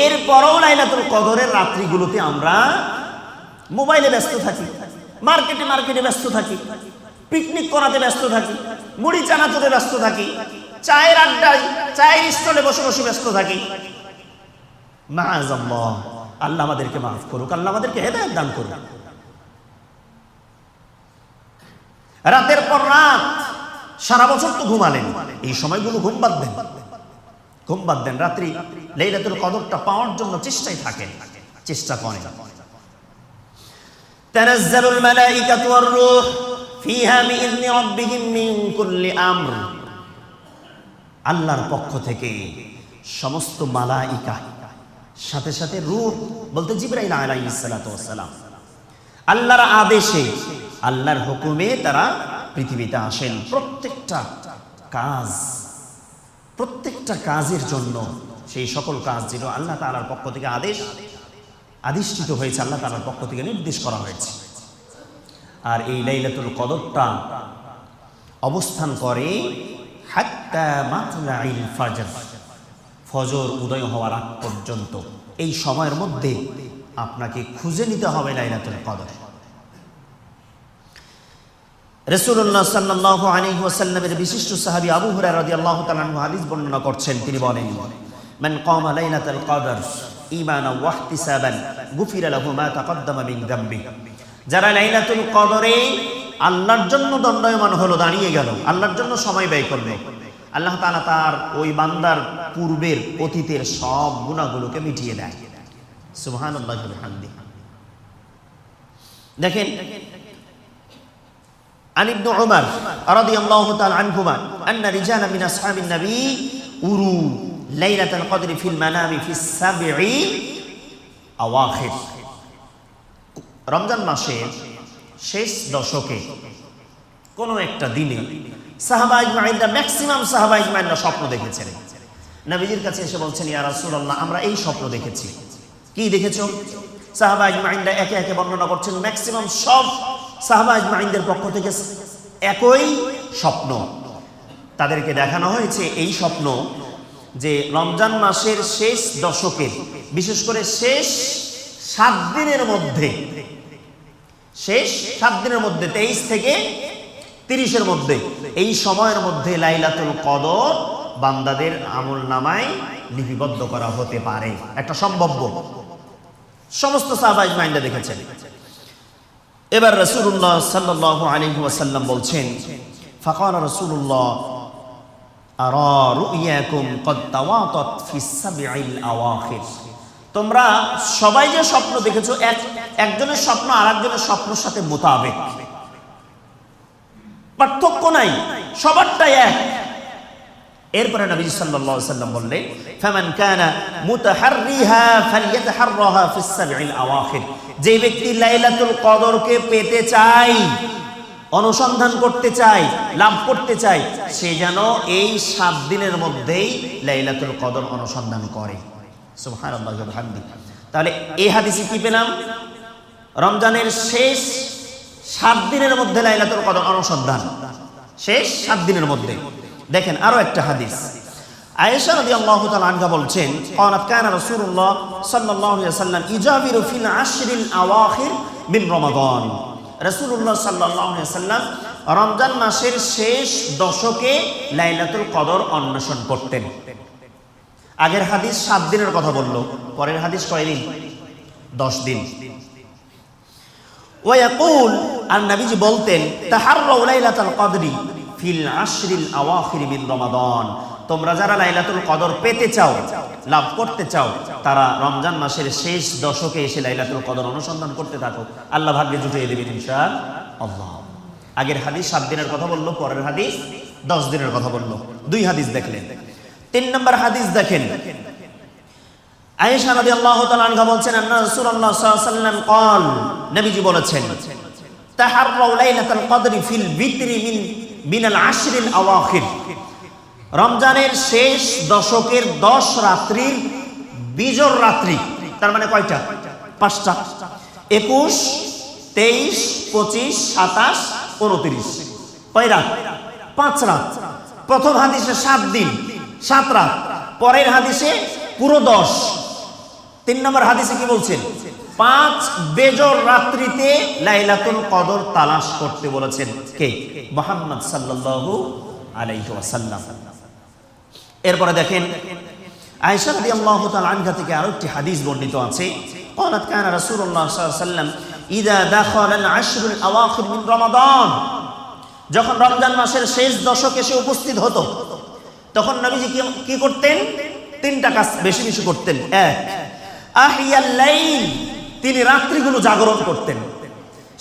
এরপরও লাইলাতুল কদরের রাত্রিগুলোতে আমরা মোবাইলে ব্যস্ত থাকি, মার্কেটে ব্যস্ত থাকি, পিকনিক করাতে ব্যস্ত থাকি, মুড়ি চানাচুরে ব্যস্ত থাকি, চায়ের আড্ডায় চায়ের স্টলে বসে বসে ব্যস্ত থাকি। মাআযাল্লাহ, আল্লাহ আমাদেরকে মাফ করুক, আল্লাহ আমাদেরকে হেদায়েত দান করুক। রাতের পর রাত সারা বছর তো ঘুমালেন, এই সময়গুলো ঘুম বাদ দেন, রাত্রি লাইলাতুল কদরটা পাওয়ার জন্য চেষ্টায় থাকেন, চেষ্টা করেন। তানাজ্জালুল মালাইকাতু ওয়ার রূহ ফিহা বিইذনি রাব্বিহিম মিন কুল্লি আমর, আল্লাহর পক্ষ থেকে সমস্ত মালাইকা, সাথে সাথে রূহ বলতে জিবরাইল আলাইহিস সালাতু ওয়াস সালাম, আল্লাহর আদেশে আল্লাহর হুকুমে তারা পৃথিবীতে আসেন। প্রত্যেকটা কাজের জন্য সেই সকল কাজ যেন আল্লাহ তাআলার পক্ষ থেকে আদিষ্ঠিত হয়েছে, আল্লাহ তাআলার পক্ষ থেকে নির্দেশ করা হয়েছে। আর এই লাইলাতুল কদরটা অবস্থান করে হাত্তা মাতলাইল ফাজর, ফজর উদয় হওয়ার আগ পর্যন্ত। এই সময়ের মধ্যে আপনাকে খুঁজে নিতে হবে লাইলাতুল কদর। রাসূলুল্লাহ সাল্লাল্লাহু আলাইহি ওয়াসাল্লামের বিশিষ্ট সাহাবী আবু হুরায়রা রাদিয়াল্লাহু তাআলা আনহু হাদিস বর্ণনা করছেন, তিনি বলেন, মান কামা লাইলাতুল কদর ঈমানান ওয়া ইহতিসাবান গুফিরা লাহু মা তাকদ্দামা মিন যামবি, যারা লাইলাতুল কদরে আল্লাহর জন্য দণ্ডায়মান হলো, দাঁড়িয়ে গেল, আল্লাহর জন্য সময় ব্যয় করলো, আল্লাহ তাআলা তার ওই বান্দার পূর্বের অতীতের সব গুনাহগুলোকে মিটিয়ে দেয়, সুবহানাল্লাহি ওয়া বিহামদিহি। দেখেন, عن ابن عمر رضي الله تعالى عنهما أن رجالا من أصحاب النبي أروا ليلة القدر في المنام في السبع أواخر। রমজান মাসের শেষ দশকে কোনো একটা দিনে সাহাবা ইজমাইনরা, ম্যাক্সিমাম সাহাবা ইজমাইনরা স্বপ্ন দেখেছেন। নবীজির কাছে এসে বলছেন, ইয়া রাসূলুল্লাহ, আমরা এই স্বপ্ন দেখেছি। কি দেখেছো? সাহাবা ইজমাইনরা একে একে বর্ণনা করছেন। ম্যাক্সিমাম সব সাহাবা ইজমাইনদের পক্ষ থেকে একই স্বপ্ন তাদেরকে দেখানো হয়েছে। এই স্বপ্ন যে রমজান মাসের শেষ দশকের, বিশেষ করে শেষ 7 দিনের মধ্যে, 23 থেকে 30-এর মধ্যে, এই সময়ের মধ্যে লাইলাতুল কদর বান্দাদের আমলনামায় লিপিবদ্ধ করা হতে পারে, একটা সম্ভাব্য। সমস্ত সাহাবা ইজমাইনরা দেখেছেন। এবার রাসূলুল্লাহ সাল্লাল্লাহু আলাইহি ওয়াসাল্লাম বলছেন, ফাকালা রাসূলুল্লাহ আরা রুয়াকুম ক্বাদ তাওয়াতাত ফিস সাবঈল আওয়াখির, তোমরা সবাই যে স্বপ্ন দেখেছো, একজনের স্বপ্ন আরেকজনের স্বপ্নের সাথে মোতাবেক, পার্থক্য নাই, সবারটাই এক। এরপরে নবী সাল্লাল্লাহু আলাইহি ওয়াসাল্লাম বললেন, ফামান কানা মুতাহাররিহা ফালইয়াতাহাররাহা ফিস সাবঈল আওয়াখির, যে ব্যক্তি লাইলাতুল কদরকে পেতে চায় অনুসন্ধান করতে চায়, লাভ করতে চায়, সে যেন এই 7 দিনের মধ্যেই লাইলাতুল কদর অনুসন্ধান করে। সুবহানাল্লাহি ওয়া বিহামদিহি। তাহলে এই হাদিসে কি পেলাম? রমজানের শেষ 7 দিনের মধ্যে লাইলাতুল কদর অনুসন্ধান, শেষ 7 দিনের মধ্যে। দেখেন আরো একটা হাদিস, আয়েশা রাদিয়াল্লাহু তাআলা আনহা বলছেন, ক্বালাত কানা রাসূলুল্লাহ সাল্লাল্লাহু আলাইহি ওয়াসাল্লাম ইজাবিরু ফিল আশরিল আওয়াখির মিন রমাদান। রাসূলুল্লাহ সাল্লাল্লাহু আলাইহি ওয়াসাল্লাম রমজান মাসের শেষ দশকে লাইলাতুল কদর অন্বেষণ করতেন। আগের হাদিস 7 দিনের কথা বলল, পরের হাদিস কয় দিন? 10 দিন। ওয়া ইয়াকুল, আর নবীজি বলতেন, তাহাররাউ লাইলাতুল কদরি ফিল আশরিল আওয়াখির মিন রমাদান। তোমরা যারা লাইলাতুল কদর পেতে চাও, লাভ করতে চাও, তারা রমজান মাসের শেষ দশকে এসে লাইলাতুল কদর অনুসন্ধান করতে থাকো, আল্লাহ ভাগ্যে জুটিয়ে দেবেন ইনশাআল্লাহ। আগের হাদিস 7 দিনের কথা বললো, পরের হাদিস 10 দিনের কথা বললো। 2 হাদিস দেখলেন। 3 নম্বর হাদিস দেখেন, আয়েশা রাদিয়াল্লাহু তাআলা আনহা বলছেন, আন্না রাসূলুল্লাহ সাল্লাল্লাহু আলাইহি ওয়াসাল্লাম قال, নবীজি বলেছেন, তাহাররাউ লাইলাতুল কদরি ফিল বিত্রি মিনাল আশরিল আওয়াখির। রমজানের শেষ দশকের 10 রাত্রির বিজোড় রাত্রি, তার মানে কয়টা? 5টা। 21, 23, 25, 27, 29, কয় রাত? 5 রাত। প্রথম হাদিসে 7 দিন 7 রাত, পরের হাদিসে পুরো 10। 3 নম্বর হাদিসে কি বলছেন? 5 বেজোড় রাত্রিতে লাইলাতুল কদর তালাশ করতে বলেছেন কে? মুহাম্মদ সাল্লাল্লাহু আলাইহি ওয়াসাল্লাম। এরপরে দেখেন, আয়েশা রাদিয়াল্লাহু তাআলা আনহা থেকে আরো একটি হাদিস বর্ণিত আছে, ক্বালাত কানা রাসূলুল্লাহ সাল্লাল্লাহু আলাইহি ওয়াসাল্লাম ইযা দাখালা আল-আশরুল আওয়াখির মিন রমাদান। যখন রমজান মাসের শেষ দশক এসে উপস্থিত হতো, তখন নবীজি কি করতেন? 3টা কাজ বেশি বেশি করতেন। 1, আহিয়াল লাইল, তিনি রাত্রিগুলো জাগরণ করতেন।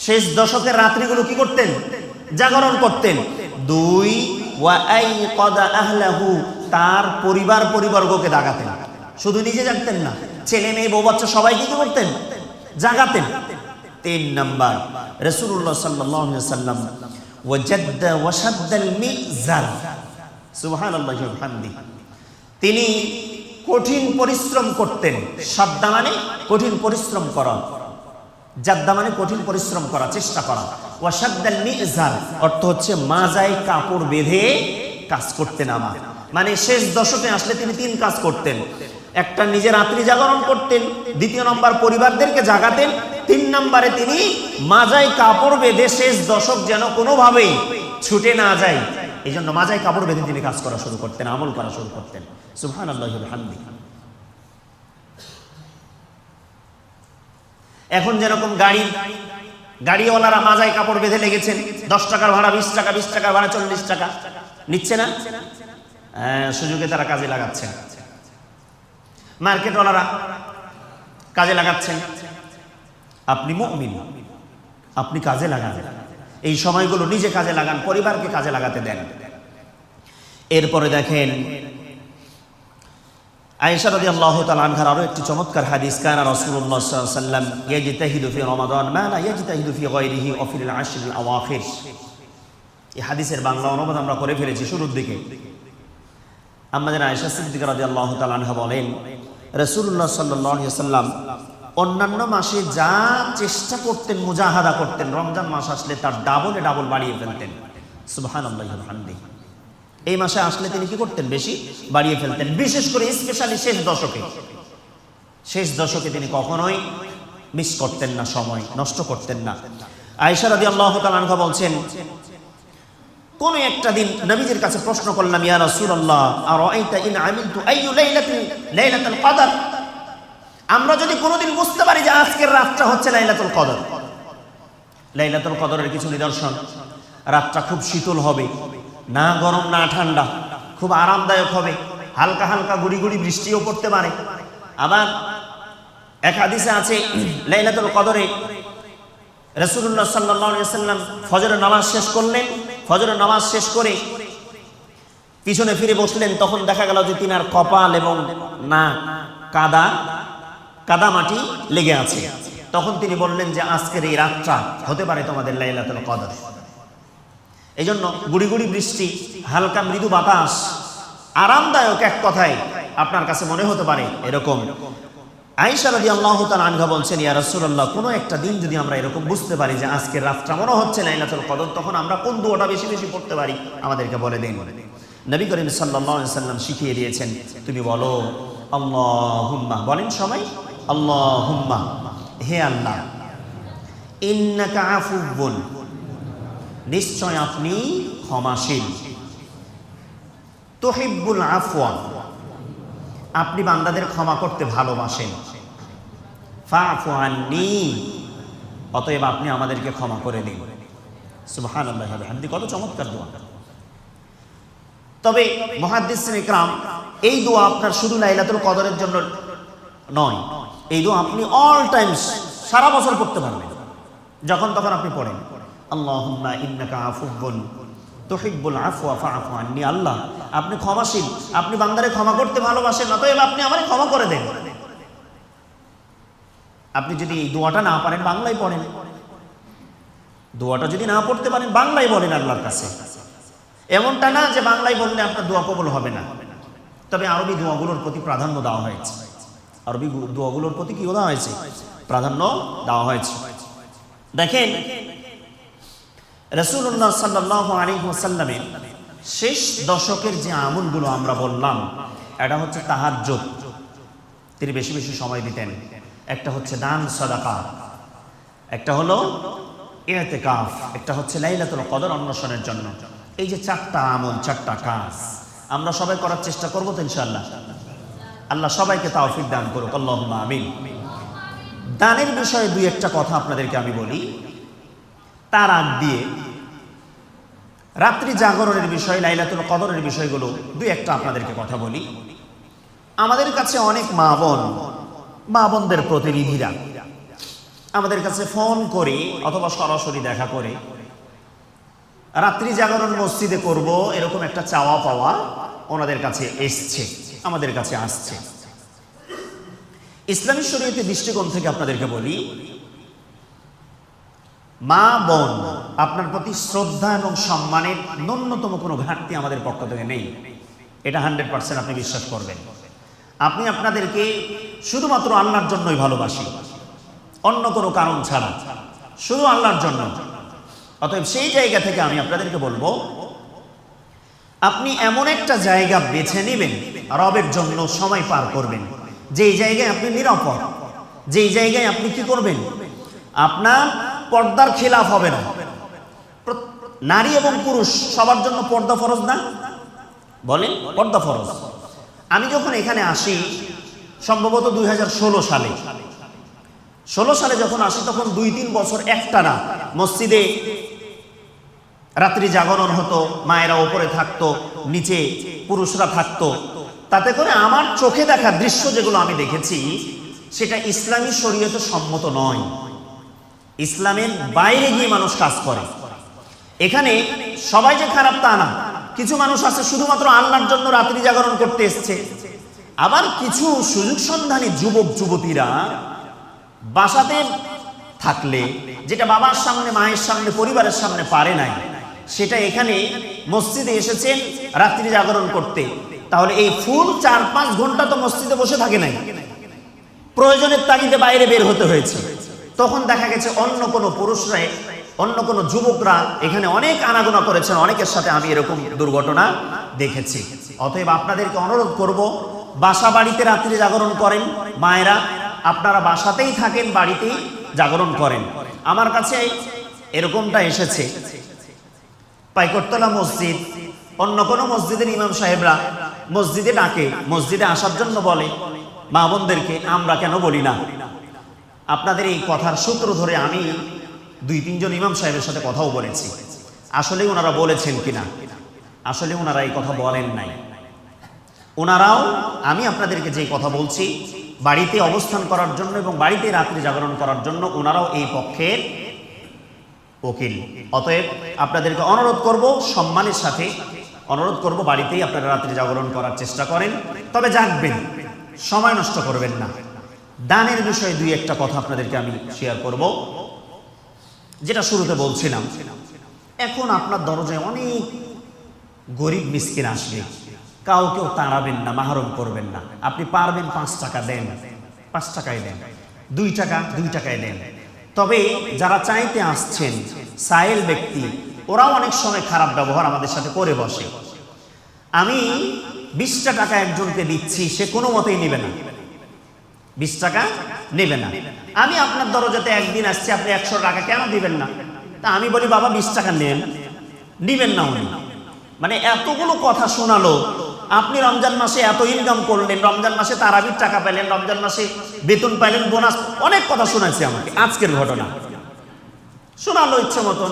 শেষ দশকের রাত্রিগুলো কি করতেন? জাগরণ করতেন। 2, ওয়া আইকাদা আহলাহু, তার পরিবারবর্গকে জাগাতেন। শুধু নিজে জাগতেন না, ছেলে মেয়ে বউ বাচ্চা সবাইকে কি করতেন? জাগাতেন। 3 নাম্বার, রাসূলুল্লাহ সাল্লাল্লাহু আলাইহি ওয়াসাল্লাম ওয়াজাদ্দা ওয়াশাদ্দাল মিজার। সুবহানাল্লাহি ওয়া বিহামদিহি। তিনি কঠিন পরিশ্রম করতেন। সাদ্দা মানে কঠিন পরিশ্রম করা, জাদ্দা মানে কঠিন পরিশ্রম করা, চেষ্টা করা। ওয়াশাদ্দাল মিজার অর্থ হচ্ছে মাজায় কাপড় বেঁধে কাজ করতেন। মানে শেষ দশকে আসলে তিনি 3 কাজ করতেন। একটা, নিজে রাত্রি জাগরণ করতেন। 2 নম্বর, পরিবারদেরকে জাগাতেন। 3 নম্বরে তিনি মাজায় কাপড় বেঁধে শেষ দশক যেন কোনোভাবেই ছুটে না যায়, এই জন্য মাজায় কাপড় বেঁধে তিনি কাজ করা শুরু করতেন, আমল করা শুরু করতেন। সুবহানাল্লাহি ওয়া বিহামদিহি। এখন যেরকম গাড়িওয়ালারা মাজায় কাপড় বেঁধে লেগেছেন, 10 টাকার ভাড়া 20 টাকা, 20 টাকার ভাড়া 40 টাকা নিচ্ছে না? সুযোগে তারা কাজে লাগাচ্ছেন। মার্কেটওয়ালারা কাজে লাগাচ্ছেন। আপনি মুমিন, আপনি কাজে লাগান, এই সময়গুলো নিজে কাজে লাগান, পরিবারকে কাজে লাগাতে দেন। এরপরে দেখেন, আয়েশা রাদিয়াল্লাহু তাআলা আনহার আরো একটি চমৎকার হাদিস, কানা রাসূলুল্লাহ সাল্লাল্লাহু আলাইহি ওয়াসাল্লাম ইয়াজতাহিদু ফি রমাদান মা লা ইয়াজতাহিদু ফি গায়রিহি ওয়া ফিল আশরিল আওয়াখির। এই হাদিসের বাংলা অনুবাদ আমরা করে ফেলেছি শুরুর দিকে। আমাদের আয়েশা সিদ্দিকা রাদিয়াল্লাহু তাআলা আনহা বলেন, রাসূলুল্লাহ সাল্লাল্লাহু আলাইহি ওয়াসাল্লাম অন্যান্য মাসে যা চেষ্টা করতেন, মুজাহাদা করতেন, রমজান মাস আসলে তার ডাবল বাড়িয়ে ফেলতেন। সুবহানাল্লাহি ওয়া বিহামদিহি। এই মাসে আসলে তিনি কি করতেন? বেশি বাড়িয়ে ফেলতেন। বিশেষ করে স্পেশালি শেষ দশকে তিনি কখনোই মিস করতেন না, সময় নষ্ট করতেন না। আয়েশা রাদিয়াল্লাহু তাআলা আনহা বলছেন, কোন একটা দিন নবীজির কাছে প্রশ্ন করলাম, ইয়া রাসূলুল্লাহ আরাআইতা ইন আমিলতু আইয়ু লাইলাতুল কদর, আমরা যদি কোনোদিন বুঝতে পারি যে আজকের রাতটা হচ্ছে লাইলাতুল কদর। লাইলাতুল কদরের কিছু নিদর্শন, রাতটা খুব শীতল হবে, না গরম না ঠান্ডা, খুব আরামদায়ক হবে, হালকা হালকা গুড়ি গুড়ি বৃষ্টিও পড়তে পারে। আবার এক হাদিসে আছে, লাইলাতুল কদরে রাসূলুল্লাহ সাল্লাল্লাহু আলাইহি ওয়াসাল্লাম ফজরের নামাজ শেষ করলেন। ফজরের নামাজ শেষ করে পিছনে ফিরে বসলেন, তখন দেখা গেল যে তিনার কপাল এবং নাক কাদা মাটি লেগে আছে। তখন তিনি বললেন যে আজকের এই রাতটা হতে পারে তোমাদের লাইলাতুল কদর। এই জন্য গুড়ি গুড়ি বৃষ্টি, হালকা মৃদু বাতাস, আরামদায়ক এক কথায় আপনার কাছে মনে হতে পারে এরকম। আয়েশা রাদিয়াল্লাহু তাআলা আনহা বলছেন, ইয়া রাসূলুল্লাহ, কোনো একটা দিন যদি আমরা এরকম বুঝতে পারি যে আজকের রাতটা মনে হচ্ছে লাইলাতুল কদর, তখন আমরা কোন দোয়াটা বেশি বেশি পড়তে পারি আমাদেরকে বলে দিন। নবী করিম সাল্লাল্লাহু আলাইহি সাল্লাম শিখিয়ে দিয়েছেন, তুমি বলো আল্লাহুম্মা, বলেন সবাই আল্লাহুম্মা, হে আল্লাহ, ইন্নাকা আফুবুন, নিশ্চয় আপনি ক্ষমাশীল, তুহিব্বুল আফওয়া, আপনি বান্দাদের ক্ষমা করতে ভালোবাসেন, ফাআফু আন্নী, অতএব আপনি আমাদেরকে ক্ষমা করে দিন। সুবহানাল্লাহি ওয়া বিহামদিহি, কত চমৎকার দোয়া। তবে মুহাদ্দিসিন ইকরাম, এই দোয়া আপনার শুধু লাইলাতুল কদরের জন্য নয়, এই দোয়া আপনি অল টাইমস, সারা বছর পড়তে পারবেন, যখন তখন আপনি পড়েন। আল্লাহুম্মা ইন্নাকা আফুবুন তুহিব্বুল আফওয়া ফাআফু আন্নী, আল্লাহ আপনি ক্ষমাশীল, আপনি বান্দারে ক্ষমা করতে ভালোবাসেন, অতএব আপনি আমারে ক্ষমা করে দেন। আপনি যদি এই দোয়াটা না পারেন, বাংলায় পড়েন। দোয়াটা যদি না পড়তে পারেন, বাংলায় বলেন আল্লাহর কাছে। এমনটা না যে বাংলায় বললে আপনার দোয়া কবুল হবে না। তবে আরবি দোয়াগুলোর প্রতি প্রাধান্য দেওয়া হয়েছে, আরবি দোয়াগুলোর প্রতি কি দেওয়া হয়েছে? প্রাধান্য দেওয়া হয়েছে। দেখেন, রাসূলুল্লাহ সাল্লাল্লাহু আলাইহি ওয়াসাল্লামের শেষ দশকের যে আমলগুলো আমরা বললাম, এটা হচ্ছে তাহাজ্জুদ, তিনি বেশি বেশি সময় দিতেন। একটা হচ্ছে দান সাদাকা, একটা হলো ইতিকাফ, একটা হচ্ছে লাইলাতুল কদর অন্বেষণের জন্য। এই যে চারটা আমল, চারটা কাজ আমরা সবাই করার চেষ্টা করব তো ইনশাআল্লাহ। আল্লাহ সবাইকে তাওফিক দান করুক, আল্লাহুম্মা আমিন। দানের বিষয়ে দুই একটা কথা আপনাদেরকে আমি বলি। তার আগ দিয়ে রাত্রি জাগরণের বিষয়, লাইলাতুল কদরের বিষয়গুলো দুই একটা আপনাদেরকে কথা বলি। আমাদের কাছে অনেক মা বোনদের প্রতিনিধিরা আমাদের কাছে ফোন করে অথবা সরাসরি দেখা করে রাত্রি জাগরণ মসজিদে করব এরকম একটা চাওয়া পাওয়া ওনাদের কাছে এসছে, আমাদের কাছে আসছে। ইসলামী শরীয়তের দৃষ্টিকোণ থেকে আপনাদেরকে বলি, মা বোন আপনার প্রতি শ্রদ্ধা এবং সম্মানের ন্যূনতম কোনো ঘাটতি আমাদের পক্ষ থেকে নেই, এটা 100% আপনি বিশ্বাস করবেন। আপনি আপনাদেরকে শুধুমাত্র আল্লাহর জন্যই ভালোবাসি, অন্য কোনো কারণ ছাড়া, শুধু আল্লাহর জন্য। অতএব সেই জায়গা থেকে আমি আপনাদেরকে বলবো, আপনি এমন একটা জায়গা বেছে নেবেন, রবের জন্য সময় পার করবেন, যেই জায়গায় আপনি নিরাপদ, যেই জায়গায় আপনি কি করবেন, আপনার পর্দার খেলাফ হবে না। নারী এবং পুরুষ সবার জন্য পর্দা ফরজ না? বলেন, পর্দা ফরজ। আমি যখন এখানে আসি সম্ভবত 2016 সালে যখন আসি, তখন 2-3 বছর একটানা মসজিদে রাত্রি জাগরণ হতো, মায়েরা উপরে থাকতো, নিচে পুরুষরা থাকতো। তাতে করে আমার চোখে দেখা দৃশ্য যেগুলো আমি দেখেছি, সেটা ইসলামী শরীয়তে সম্মত নয়। ইসলামের বাইরে গিয়ে মানুষ কাজ করে। এখানে সবাই যে খারাপ তা না, কিছু মানুষ আছে শুধুমাত্র আল্লাহর জন্য রাত্রি জাগরণ করতে এসছে। আবার কিছু সুযোগ সন্ধানী যুবক যুবতীরা বাসাতে থাকলে, যেটা বাবার সামনে, মায়ের সামনে, পরিবারের সামনে পারে নাই, সেটা এখানে মসজিদে এসেছেন রাত্রি জাগরণ করতে। তাহলে এই ফুল 4-5 ঘন্টা তো মসজিদে বসে থাকে নাই, প্রয়োজনের তাগিদে বাইরে বের হতে হয়েছে। তখন দেখা গেছে অন্য কোনো পুরুষরা, অন্য কোনো যুবকরা এখানে অনেক আনাগোনা করেছেন। অনেকের সাথে আমি এরকম দুর্ঘটনা দেখেছি। অতএব আপনাদেরকে অনুরোধ করব, বাসা বাড়িতে রাত্রি জাগরণ করেন মায়েরা, আপনারা বাসাতেই থাকেন, বাড়িতেই জাগরণ করেন। আমার কাছে এরকমটা এসেছে, পাইকরতলা মসজিদ, অন্য কোনো মসজিদের ইমাম সাহেবরা মসজিদে ডাকে, মসজিদে আসার জন্য বলে মা বোনদেরকে, আমরা কেন বলি না? আপনাদের এই কথার সূত্র ধরে আমি 2-3 জন ইমাম সাহেবের সাথে কথাও বলেছি। আসলে ওনারা বলেছেন কিনা, আসলে ওনারা এই কথা বলেন নাই। ওনারাও আমি আপনাদেরকে যে কথা বলছি, বাড়িতে অবস্থান করার জন্য এবং বাড়িতে রাত্রি জাগরণ করার জন্য ওনারাও এই পক্ষের ওকিল। অতএব আপনাদেরকে অনুরোধ করব, সম্মানের সাথে অনুরোধ করব, বাড়িতেই আপনারা রাত্রি জাগরণ করার চেষ্টা করেন, তবে জাগবেন, সময় নষ্ট করবেন না। দানের বিষয়ে 2-1 কথা আপনাদেরকে আমি শেয়ার করব। যেটা শুরুতে বলছিলাম, এখন আপনার দরজায় অনেক গরিব মিসকিন আসবে, কাউকেও তাড়াবেন না, মাহরুম করবেন না। আপনি পারবেন 5 টাকা দেন, 5 টাকায় দেন, 2 টাকা 2 টাকায় দেন। তবে যারা চাইতে আসছেন সাইল ব্যক্তি, ওরাও অনেক সময় খারাপ ব্যবহার আমাদের সাথে করে বসে। আমি 20টা টাকা একজনকে দিচ্ছি, সে কোনো মতেই নেবে না, 20 টাকা নেবে না। আমি আপনার দরজাতে একদিন আসছি, আপনি 100 টাকা কেন দিবেন না? তা আমি বলি বাবা 20 টাকা নেন, নিবেন না উনি। মানে এতগুলো কথা শোনালো, আপনি রমজান মাসে এত ইনকাম করলেন, রমজান মাসে তারাবির টাকা পেলেন, রমজান মাসে বেতন পাইলেন, বোনাস, অনেক কথা শোনাচ্ছে আমাকে। আজকের ঘটনা শোনালো ইচ্ছে মতন,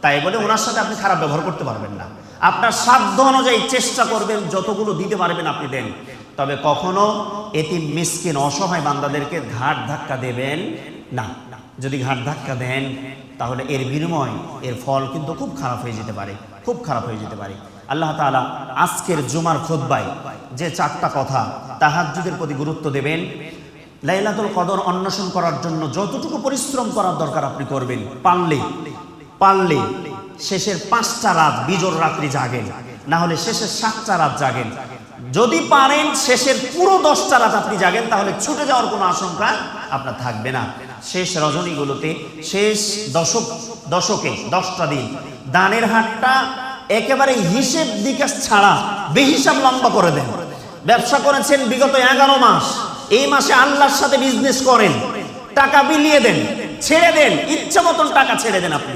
তাই বলে ওনার সাথে আপনি খারাপ ব্যবহার করতে পারবেন না। আপনার সাধ্য অনুযায়ী চেষ্টা করবেন, যতগুলো দিতে পারবেন আপনি দেন। তবে কখনো এতিম মিসকিন অসহায় বান্দাদেরকে ঘাট ধাক্কা দেবেন না। যদি ঘাট ধাক্কা দেন তাহলে এর বিনিময়, এর ফল কিন্তু খুব খারাপ হয়ে যেতে পারে, খুব খারাপ হয়ে যেতে পারে। আল্লাহ তাআলা আজকের জুমার খুতবায় যে 4টা কথা, তাহাজ্জুদের প্রতি গুরুত্ব দেবেন, লাইলাতুল কদর অন্বেষণ করার জন্য যতটুকু পরিশ্রম করার দরকার আপনি করবেন। পারলে শেষের 5টা রাত বিজোড় রাত্রি জাগেন, না হলে শেষের 7টা রাত জাগেন। যদি পারেন শেষের পুরো 10টা রাত আপনি জাগেন, তাহলে ছুটে যাওয়ার কোনো আশঙ্কা আপনার থাকবে না। শেষ রজনীগুলোতে, শেষ দশকে 10টা দিন দানের হাতটা একেবারে হিসেব নিকাশ ছাড়া বেহিসাব লম্বা করে দেন। ব্যবসা করেছেন বিগত 11 মাস, এই মাসে আল্লাহর সাথে বিজনেস করেন, টাকা বিলিয়ে দেন, ছেড়ে দেন, ইচ্ছা মতন টাকা ছেড়ে দেন। আপনি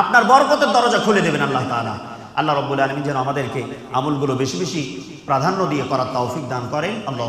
আপনার বরকতের দরজা খুলে দেবেন আল্লাহ তাআলা। আল্লাহ রাব্বুল আলামিন যেন আমাদেরকে আমলগুলো বেশি বেশি প্রাধান্য দিয়ে করার তৌফিক দান করেন। আল্লাহ